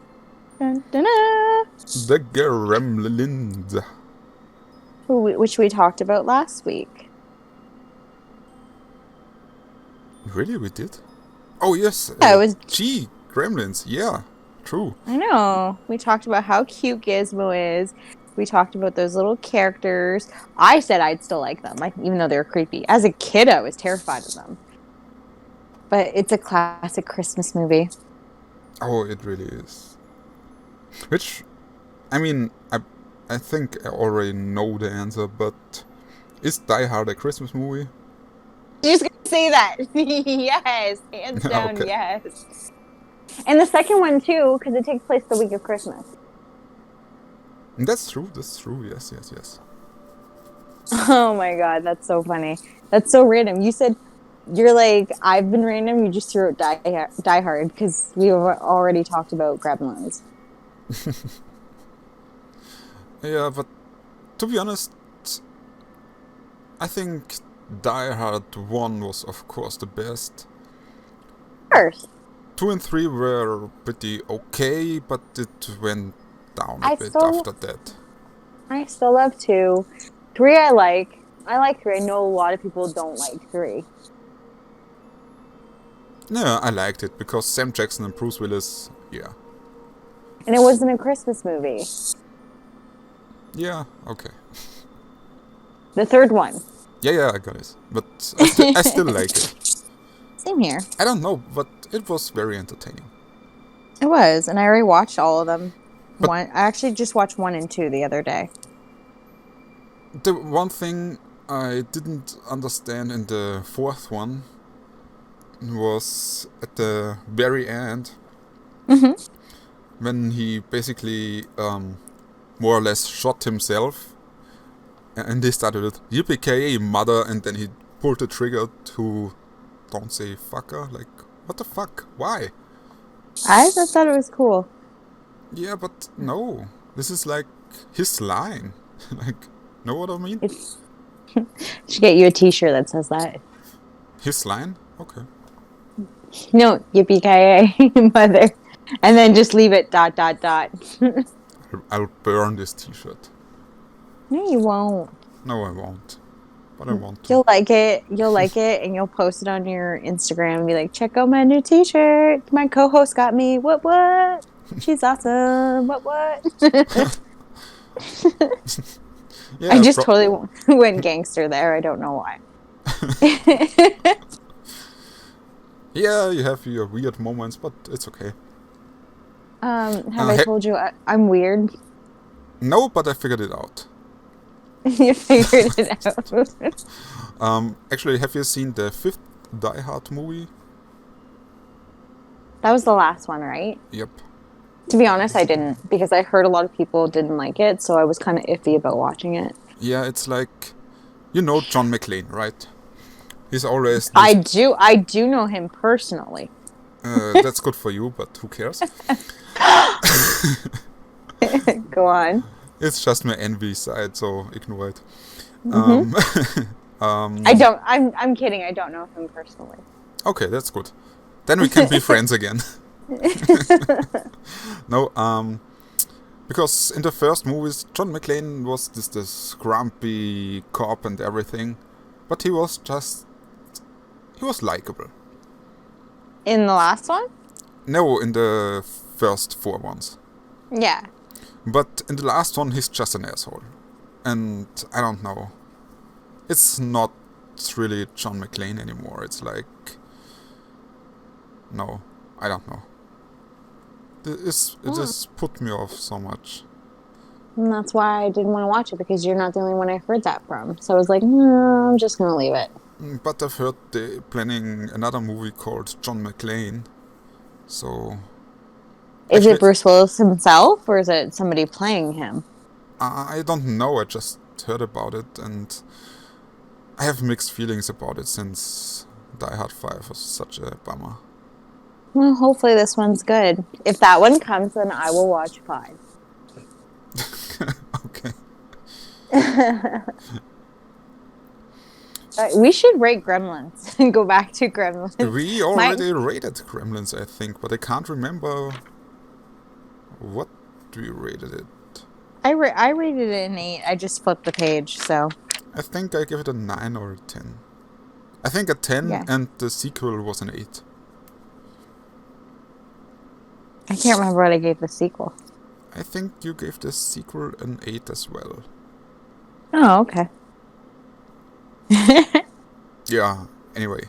Speaker 1: Dun, dun, dun,
Speaker 2: The Gremlins.
Speaker 1: which we talked about last week.
Speaker 2: Really, we did? Oh yes.
Speaker 1: Yeah, it was...
Speaker 2: Gee, Gremlins. Yeah, true.
Speaker 1: I know. We talked about how cute Gizmo is. We talked about those little characters. I said I'd still like them, even though they were creepy. As a kid, I was terrified of them. But it's a classic Christmas movie.
Speaker 2: Oh, it really is. Which, I mean, I think I already know the answer, but is Die Hard a Christmas movie?
Speaker 1: You're just gonna say that? Yes, hands down,
Speaker 2: Okay.
Speaker 1: yes. And the second one too, because it takes place the week of Christmas.
Speaker 2: That's true. Yes.
Speaker 1: Oh my god, that's so funny. That's so random. You said you're like I've been random. You just threw out Die Hard because we already talked about Gremlins.
Speaker 2: Yeah, but to be honest, I think Die Hard 1 was of course the best.
Speaker 1: First,
Speaker 2: 2 and 3 were pretty okay, but it went down a bit after that.
Speaker 1: I still love 2. 3 I like. I like 3. I know a lot of people don't like 3.
Speaker 2: Yeah, I liked it because Sam Jackson and Bruce Willis, yeah.
Speaker 1: And it wasn't a Christmas movie.
Speaker 2: Yeah, okay.
Speaker 1: The third one.
Speaker 2: Yeah, I got it. But I still like it.
Speaker 1: Same here.
Speaker 2: I don't know, but it was very entertaining.
Speaker 1: It was, and I already watched all of them.
Speaker 2: But
Speaker 1: I actually just watched 1 and 2 the other day.
Speaker 2: The one thing I didn't understand in the fourth one was at the very end, when he basically more or less shot himself, and they started with yippee-ki-yay mother, and then he pulled the trigger to don't say fucker. Like, what the fuck? Why?
Speaker 1: I just thought it was cool.
Speaker 2: Yeah, but no, this is like his line. Like, know what I mean?
Speaker 1: Should get you a T-shirt that says that.
Speaker 2: His line? Okay.
Speaker 1: No, yippee-ki-yay, mother. And then just leave it ...
Speaker 2: I'll burn this T-shirt.
Speaker 1: No, you won't.
Speaker 2: No, I won't. But I want to.
Speaker 1: You'll like it, and you'll post it on your Instagram and be like, check out my new T-shirt. My co-host got me. What? She's awesome. What?
Speaker 2: Yeah,
Speaker 1: I just totally went gangster there. I don't know why.
Speaker 2: Yeah, you have your weird moments, but it's okay.
Speaker 1: Have I told you I'm weird?
Speaker 2: No, but I figured it out.
Speaker 1: You figured it out.
Speaker 2: Actually, have you seen the 5th Die Hard movie?
Speaker 1: That was the last one, right?
Speaker 2: Yep.
Speaker 1: To be honest, I didn't, because I heard a lot of people didn't like it, so I was kind of iffy about watching it.
Speaker 2: Yeah, it's like, you know John McClane, right? He's always...
Speaker 1: I do know him personally.
Speaker 2: That's good for you, but who cares?
Speaker 1: Go on.
Speaker 2: It's just my envy side, so ignore it.
Speaker 1: I'm kidding. I don't know him personally.
Speaker 2: Okay, that's good. Then we can be friends again. No, because in the first movies, John McClane was this grumpy cop and everything, but he was likable.
Speaker 1: In the last one?
Speaker 2: No, in the first 4 ones.
Speaker 1: Yeah.
Speaker 2: But in the last one, he's just an asshole. And I don't know. It's not really John McClane anymore. It's like... No, I don't know. It just put me off so much.
Speaker 1: And that's why I didn't want to watch it, because you're not the only one I heard that from. So I was like, no, I'm just going to leave it.
Speaker 2: But I've heard they're planning another movie called John McClane. So...
Speaker 1: Is it Bruce Willis himself, or is it somebody playing him?
Speaker 2: I don't know, I just heard about it, and I have mixed feelings about it since Die Hard 5 was such a bummer.
Speaker 1: Well, hopefully this one's good. If that one comes, then I will watch 5.
Speaker 2: Okay.
Speaker 1: We should rate Gremlins and go back to Gremlins.
Speaker 2: We already rated Gremlins, I think, but I can't remember what we rated it.
Speaker 1: I rated it an 8. I just flipped the page, so...
Speaker 2: I think I gave it a 9 or a 10. I think a 10, yeah. And the sequel was an 8.
Speaker 1: I can't remember what I gave the sequel.
Speaker 2: I think you gave the sequel an 8 as well.
Speaker 1: Oh, okay.
Speaker 2: Yeah, anyway.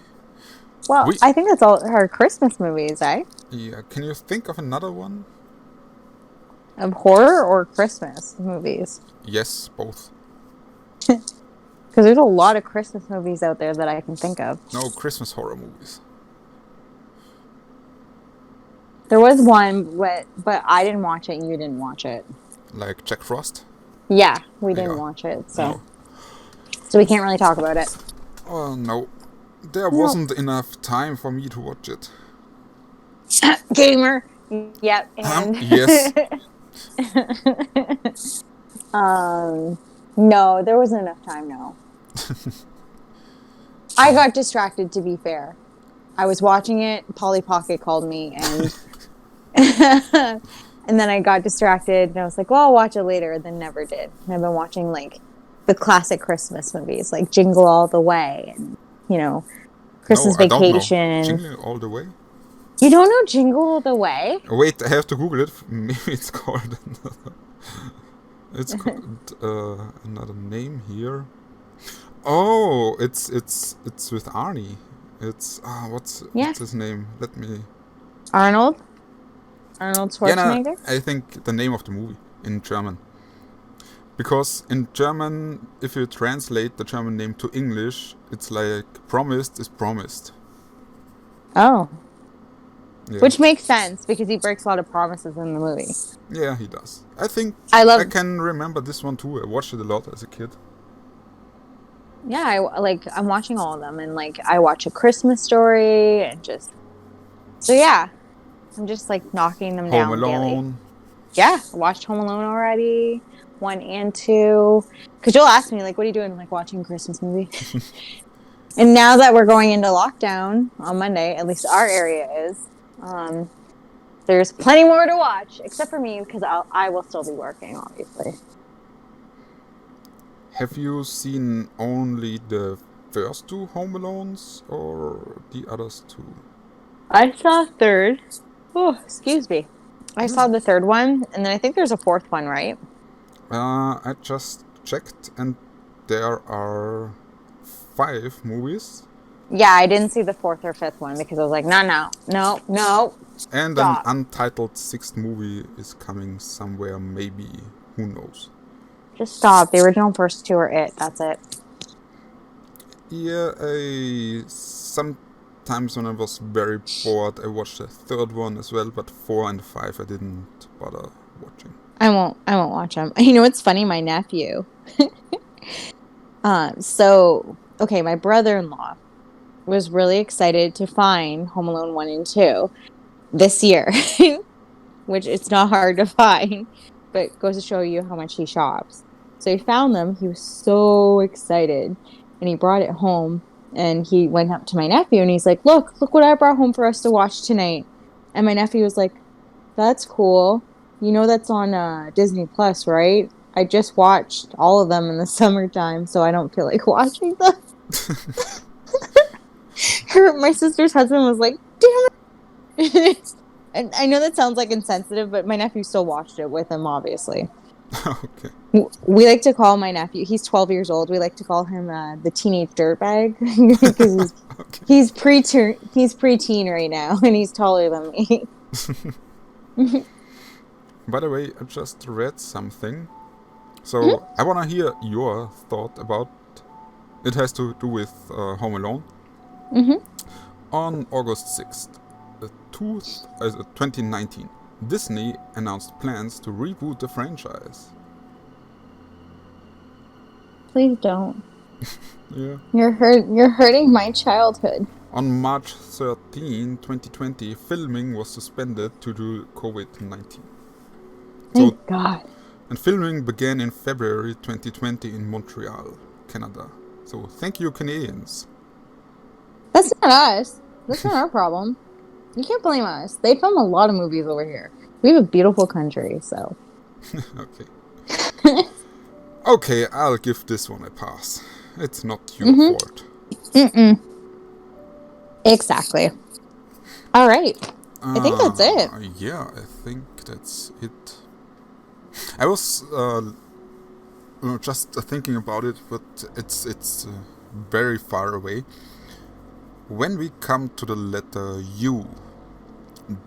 Speaker 1: Well, I think that's all our Christmas movies, eh?
Speaker 2: Yeah, can you think of another one?
Speaker 1: Of horror or Christmas movies?
Speaker 2: Yes, both.
Speaker 1: Because there's a lot of Christmas movies out there that I can think of.
Speaker 2: No, Christmas horror movies.
Speaker 1: There was one, but I didn't watch it and you didn't watch it.
Speaker 2: Like Jack Frost?
Speaker 1: Yeah, we didn't
Speaker 2: Yeah.
Speaker 1: watch it,
Speaker 2: No.
Speaker 1: so we can't really talk about it.
Speaker 2: Oh, no. There
Speaker 1: No.
Speaker 2: wasn't enough time for me to watch it.
Speaker 1: Gamer. Yep. And
Speaker 2: Yes.
Speaker 1: No, there wasn't enough time. No. I got distracted. To be fair, I was watching it. Polly Pocket called me, and and then I got distracted, and I was like, "Well, I'll watch it later." And then never did. And I've been watching like the classic Christmas movies, like Jingle All the Way, and Christmas
Speaker 2: No, I don't know.
Speaker 1: Vacation.
Speaker 2: Jingle All The Way?
Speaker 1: You don't know Jingle All the Way?
Speaker 2: Oh, wait, I have to Google it. Maybe it's called another... It's called another name here. Oh, it's with Arnie. It's what's his name? Let me...
Speaker 1: Arnold
Speaker 2: Yeah, no,
Speaker 1: Schwarzenegger.
Speaker 2: I think the name of the movie in German. Because in German, if you translate the German name to English, it's like promised is promised.
Speaker 1: Oh,
Speaker 2: Yeah.
Speaker 1: which makes sense because he breaks a lot of promises in the movie.
Speaker 2: Yeah, he does. I think
Speaker 1: I
Speaker 2: can remember this one too. I watched it a lot as a kid.
Speaker 1: Yeah, I'm watching all of them, and like I watch A Christmas Story, and just so yeah, I'm just like knocking them down
Speaker 2: Home
Speaker 1: daily.
Speaker 2: Alone.
Speaker 1: Yeah, I watched Home Alone already, 1 and 2. Because you'll ask me like, "What are you doing?" I'm like, watching a Christmas movie. And now that we're going into lockdown on Monday, at least our area is, there's plenty more to watch, except for me because I will still be working, obviously.
Speaker 2: Have you seen only the first 2 Home Alones or the others too?
Speaker 1: I saw third. Oh, excuse me. I saw the third one, and then I think there's a fourth one, right?
Speaker 2: I just checked, and there are 5 movies.
Speaker 1: Yeah, I didn't see the fourth or fifth one because I was like, no.
Speaker 2: And
Speaker 1: Stop.
Speaker 2: an untitled 6th movie is coming somewhere, maybe. Who knows?
Speaker 1: Just stop. The original first 2 are it. That's it.
Speaker 2: Yeah, sometimes when I was very bored, I watched the third one as well, but 4 and 5 I didn't bother watching.
Speaker 1: I won't watch them. You know what's funny? My nephew. Okay, my brother-in-law was really excited to find Home Alone 1 and 2 this year, which it's not hard to find, but goes to show you how much he shops. So he found them. He was so excited, and he brought it home. And he went up to my nephew, and he's like, "Look what I brought home for us to watch tonight." And my nephew was like, "That's cool. You know that's on Disney Plus, right? I just watched all of them in the summertime, so I don't feel like watching them." My sister's husband was like, "Damn it." And I know that sounds like insensitive, but my nephew still watched it with him, obviously.
Speaker 2: Okay.
Speaker 1: We like to call my nephew, he's 12 years old, we like to call him the teenage dirtbag because
Speaker 2: Okay.
Speaker 1: he's preteen right now, and he's taller than me.
Speaker 2: By the way, I just read something. So I want to hear your thought about it. Has to do with Home Alone. On August 6th, 2019, Disney announced plans to reboot the franchise.
Speaker 1: Please don't.
Speaker 2: Yeah.
Speaker 1: You're hurting my childhood.
Speaker 2: On March 13, 2020, filming was suspended due to COVID-19.
Speaker 1: Thank God.
Speaker 2: And filming began in February 2020 in Montreal, Canada. So thank you, Canadians.
Speaker 1: That's not us. That's not our problem. You can't blame us. They film a lot of movies over here. We have a beautiful country, so.
Speaker 2: Okay. Okay, I'll give this one a pass. It's not your fault.
Speaker 1: Exactly. All right. I think that's it.
Speaker 2: Yeah, I think that's it. I was just thinking about it, but it's very far away. When we come to the letter U,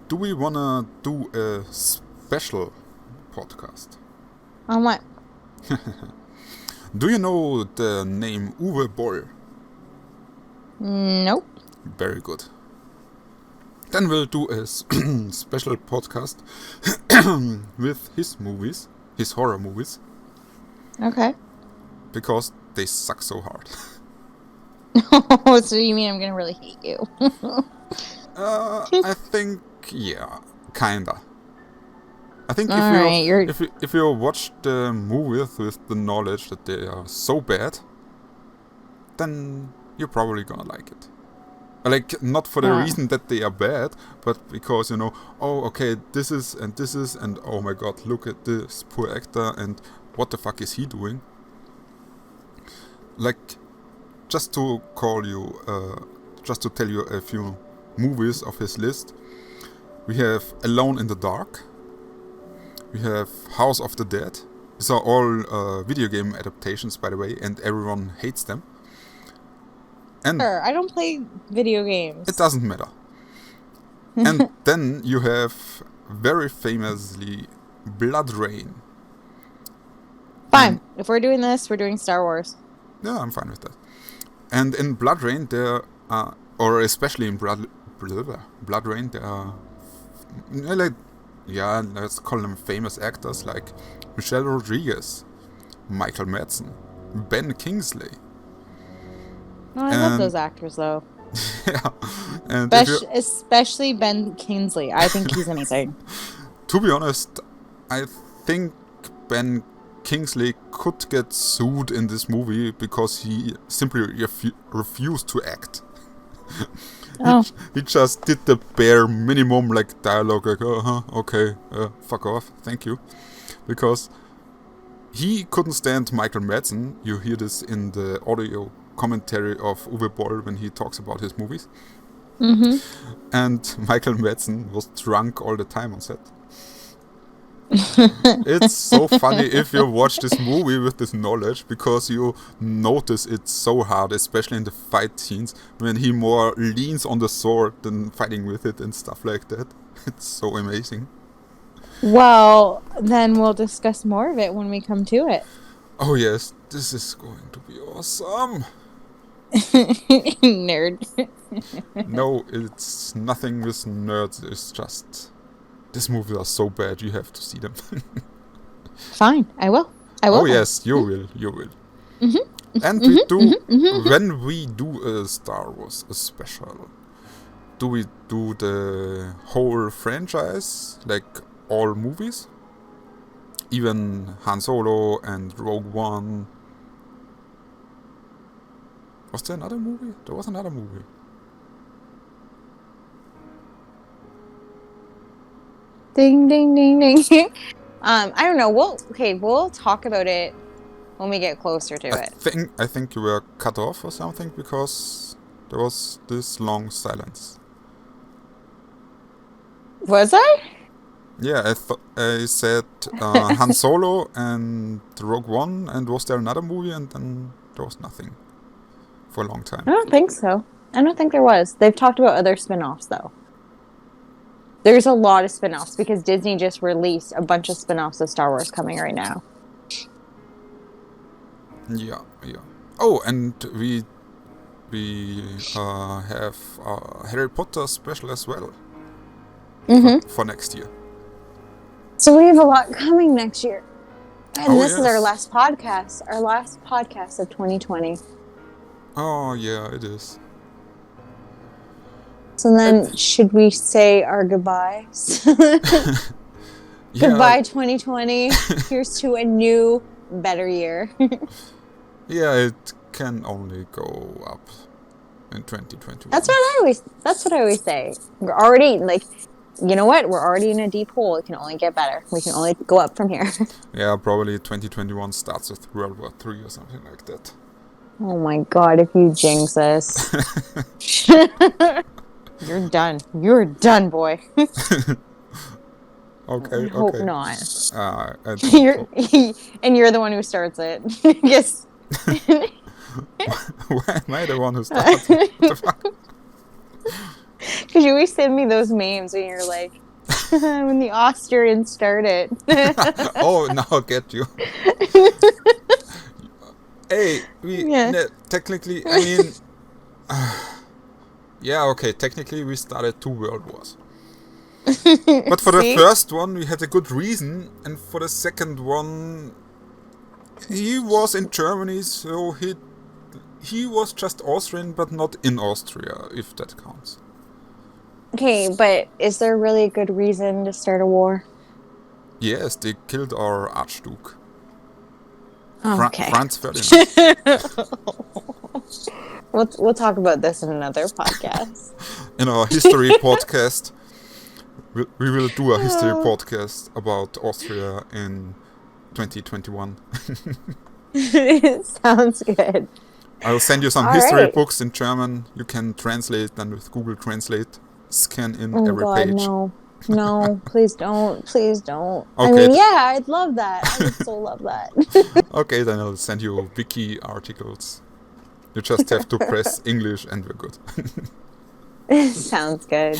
Speaker 2: do we wanna do a special podcast?
Speaker 1: On what?
Speaker 2: Do you know the name Uwe Boll?
Speaker 1: Nope.
Speaker 2: Very good. then we'll do a special podcast with his movies, his horror movies,
Speaker 1: Okay.
Speaker 2: because they suck so hard.
Speaker 1: So you mean I'm gonna really hate you?
Speaker 2: I think, yeah, kinda. I think
Speaker 1: Alright, you're...
Speaker 2: if you watch the movies with the knowledge that they are so bad, then you're probably gonna like it. Like, not for the
Speaker 1: Yeah.
Speaker 2: reason that they are bad, but because, you know, oh, okay, this is, and oh my god, look at this poor actor, and what the fuck is he doing? Like, just to tell you a few movies of his list, we have Alone in the Dark, we have House of the Dead. These are all video game adaptations, by the way, and everyone hates them. And
Speaker 1: Sure, I don't play video games.
Speaker 2: it doesn't matter. And then you have very famously Blood Rain.
Speaker 1: Fine. If we're doing this, we're doing Star Wars.
Speaker 2: Yeah, I'm fine with that. And in Blood Rain, there are, or especially in Blood Rain, there are, like, yeah, let's call them famous actors like Michelle Rodriguez, Michael Madsen, Ben Kingsley.
Speaker 1: No, I love
Speaker 2: And-
Speaker 1: those actors though.
Speaker 2: Yeah, and if you,
Speaker 1: Especially Ben Kingsley. I think he's amazing.
Speaker 2: to be honest, I think Ben Kingsley could get sued in this movie because he simply refused to act.
Speaker 1: Oh.
Speaker 2: He just did the bare minimum, like, dialogue, like, okay, fuck off, thank you. Because he couldn't stand Michael Madsen. You hear this in the audio commentary of Uwe Boll when he talks about his movies.
Speaker 1: Mm-hmm.
Speaker 2: And Michael Madsen was drunk all the time on set. It's so funny if you watch this movie with this knowledge, because you notice it's so hard, especially in the fight scenes, when he more leans on the sword than fighting with it and stuff like that. It's so amazing.
Speaker 1: Well, then we'll discuss more of it when we come to it.
Speaker 2: Oh yes, this is going to be awesome.
Speaker 1: Nerd.
Speaker 2: No, it's nothing with nerds, it's just... These movies are so bad, you have to see them.
Speaker 1: Fine, I will.
Speaker 2: Oh yes, you will. And we do, when we do a Star Wars special, do we do the whole franchise, like all movies? Even Han Solo and Rogue One. Was there another movie? There was another movie.
Speaker 1: Ding, ding, ding, ding. I don't know. We'll talk about it when we get closer to it.
Speaker 2: I think you were cut off or something because there was this long silence.
Speaker 1: Was I?
Speaker 2: Yeah, I said Han Solo and Rogue One, and was there another movie, and then there was nothing for a long time.
Speaker 1: I don't think so. I don't think there was. They've talked about other spin-offs, though. There's a lot of spin-offs because Disney just released a bunch of spin-offs of Star Wars coming right now.
Speaker 2: Yeah. Oh, and we have a Harry Potter special as well for next year.
Speaker 1: So we have a lot coming next year. And this is our
Speaker 2: yes.
Speaker 1: last podcast. Our last podcast of 2020.
Speaker 2: Oh, yeah, it is.
Speaker 1: So then, should we say our goodbyes?
Speaker 2: Yeah,
Speaker 1: Goodbye, 2020. Here's to a new, better year.
Speaker 2: Yeah, it can only go up in 2021.
Speaker 1: That's what I always say. We're already, like, you know what? We're already in a deep hole. It can only get better. We can only go up from here.
Speaker 2: Yeah, probably 2021 starts with World War III or something like that.
Speaker 1: Oh my god, if you jinx us. You're done. You're done, boy.
Speaker 2: Okay,
Speaker 1: I hope
Speaker 2: okay.
Speaker 1: not.
Speaker 2: I don't
Speaker 1: You're,
Speaker 2: hope.
Speaker 1: and you're the one who starts it. Yes.
Speaker 2: Why am I the one who starts? What the fuck?
Speaker 1: Because you always send me those memes when you're like, when the Austrians started.
Speaker 2: Oh, now I get you. Hey,
Speaker 1: Yeah.
Speaker 2: technically, I mean, Yeah, okay, technically we started 2 world wars. But for the
Speaker 1: See?
Speaker 2: first one, we had a good reason, and for the second one, he was in Germany, so he was just Austrian, but not in Austria, if that counts.
Speaker 1: Okay, but is there really a good reason to start a war?
Speaker 2: Yes, they killed our Archduke.
Speaker 1: Okay.
Speaker 2: Franz Ferdinand.
Speaker 1: We'll talk about this in another podcast.
Speaker 2: In our history podcast, we will do a history podcast about Austria in 2021.
Speaker 1: Sounds good.
Speaker 2: I'll send you some
Speaker 1: All
Speaker 2: history
Speaker 1: right.
Speaker 2: books in German. You can translate them with Google Translate. Scan in
Speaker 1: Oh
Speaker 2: every
Speaker 1: God,
Speaker 2: page.
Speaker 1: no, please don't, please don't.
Speaker 2: Okay.
Speaker 1: I mean, yeah, I'd love that. I would so love that.
Speaker 2: Okay, then I'll send you wiki articles. You just have to press English and we're good.
Speaker 1: Sounds good.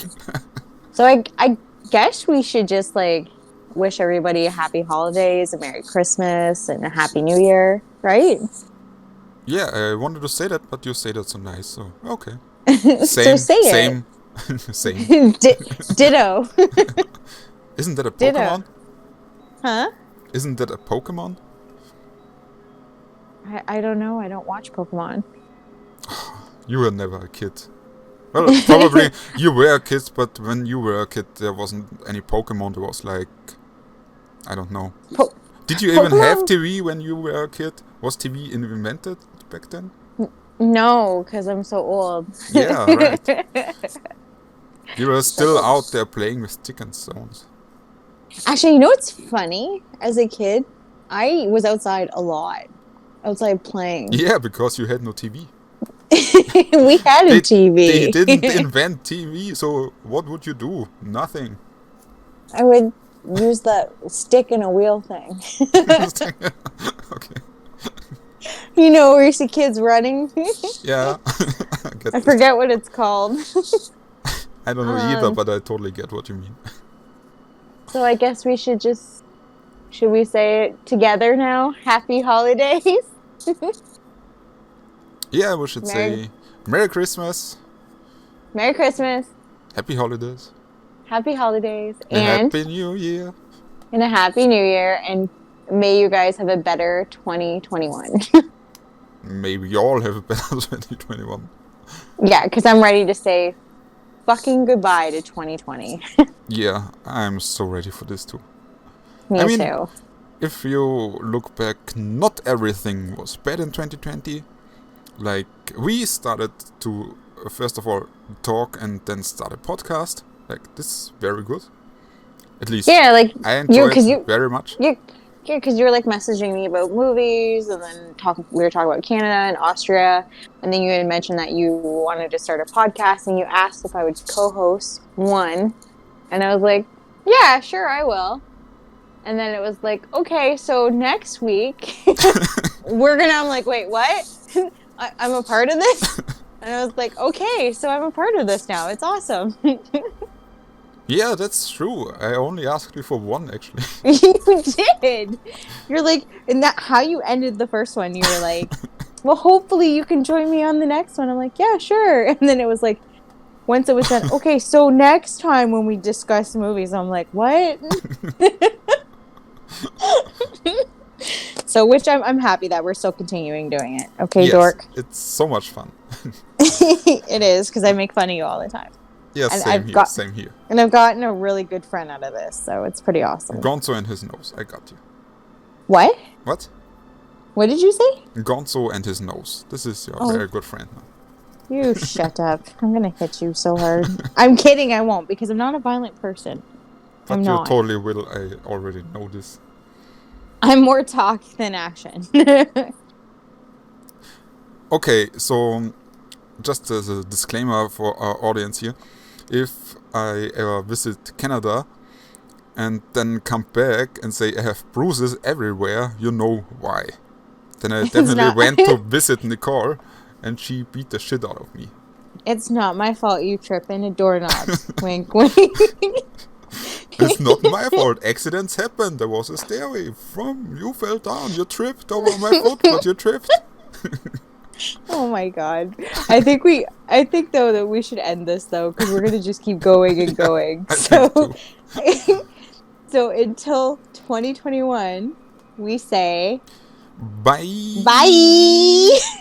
Speaker 1: So I guess we should just like wish everybody a happy holidays, a Merry Christmas, and a Happy New Year, right?
Speaker 2: Yeah, I wanted to say that, but you say that so nice, so okay.
Speaker 1: So say
Speaker 2: same. Same.
Speaker 1: it. Ditto.
Speaker 2: Isn't that a
Speaker 1: Ditto.
Speaker 2: Pokemon?
Speaker 1: Huh?
Speaker 2: Isn't that a Pokemon?
Speaker 1: I don't know. I don't watch Pokemon.
Speaker 2: You were never a kid. Well, probably you were a kid, but when you were a kid, there wasn't any Pokemon. There was like, I don't know. Did you even have TV when you were a kid? Was TV invented back then?
Speaker 1: No, because I'm so old.
Speaker 2: Yeah, right. You were still out there playing with stick and stones.
Speaker 1: Actually, you know what's funny? As a kid, I was outside a lot. Outside playing.
Speaker 2: Yeah, because you had no TV.
Speaker 1: We had a TV.
Speaker 2: They didn't invent TV, so what would you do? Nothing.
Speaker 1: I would use that stick and a wheel thing.
Speaker 2: Okay.
Speaker 1: You know, where you see kids running.
Speaker 2: Yeah.
Speaker 1: I forget what it's called.
Speaker 2: I don't know either, but I totally get what you mean.
Speaker 1: So I guess we should we say it together now? Happy holidays.
Speaker 2: Yeah, we should say Merry Christmas,
Speaker 1: Merry Christmas,
Speaker 2: Happy Holidays,
Speaker 1: Happy Holidays,
Speaker 2: and Happy New Year.
Speaker 1: And a Happy New Year, and may you guys have a better 2021.
Speaker 2: May we all have a better 2021.
Speaker 1: Yeah, because I'm ready to say fucking goodbye to 2020.
Speaker 2: Yeah, I'm so ready for this too.
Speaker 1: Me too.
Speaker 2: If you look back, not everything was bad in 2020. Like, we started to, first of all, talk and then start a podcast. Like, this is very good. At least
Speaker 1: like
Speaker 2: I enjoyed it very much.
Speaker 1: Yeah, because you were like messaging me about movies, and then we were talking about Canada and Austria, and then you had mentioned that you wanted to start a podcast, and you asked if I would co-host one, and I was like, yeah, sure, I will. And then it was like, okay, so next week I'm like, wait, what? I'm a part of this? And I was like, okay, so I'm a part of this now. It's awesome.
Speaker 2: Yeah, that's true. I only asked you for one, actually.
Speaker 1: You did. You're like, and that how you ended the first one. You were like, well, hopefully you can join me on the next one. I'm like, yeah, sure. And then it was like, once it was done, okay, so next time when we discuss movies, I'm like, what? So, which I'm happy that we're still continuing doing it. Okay,
Speaker 2: yes,
Speaker 1: dork.
Speaker 2: It's so much fun.
Speaker 1: It is, because I make fun of you all the time.
Speaker 2: Yeah,
Speaker 1: And
Speaker 2: same here.
Speaker 1: And I've gotten a really good friend out of this, so it's pretty awesome.
Speaker 2: Gonzo and his nose. I got you.
Speaker 1: What?
Speaker 2: What?
Speaker 1: What did you say?
Speaker 2: Gonzo and his nose. This is your very good friend now.
Speaker 1: You shut up. I'm going to hit you so hard. I'm kidding, I won't, because I'm not a violent person.
Speaker 2: But
Speaker 1: I'm
Speaker 2: you
Speaker 1: not.
Speaker 2: totally will. I already know this.
Speaker 1: I'm more talk than action.
Speaker 2: Okay, so just as a disclaimer for our audience here, if I ever visit Canada and then come back and say I have bruises everywhere, you know why. Then I definitely went to visit Nicole and she beat the shit out of me.
Speaker 1: It's not my fault you trip into doorknobs. Wink, wink.
Speaker 2: It's not my fault. Accidents happen. There was a stairway. You fell down. You tripped over my foot, but you tripped.
Speaker 1: Oh my god. I I think though that we should end this though because we're gonna just keep going and going.
Speaker 2: I think
Speaker 1: So,
Speaker 2: too.
Speaker 1: so until 2021, we say
Speaker 2: Bye.
Speaker 1: bye.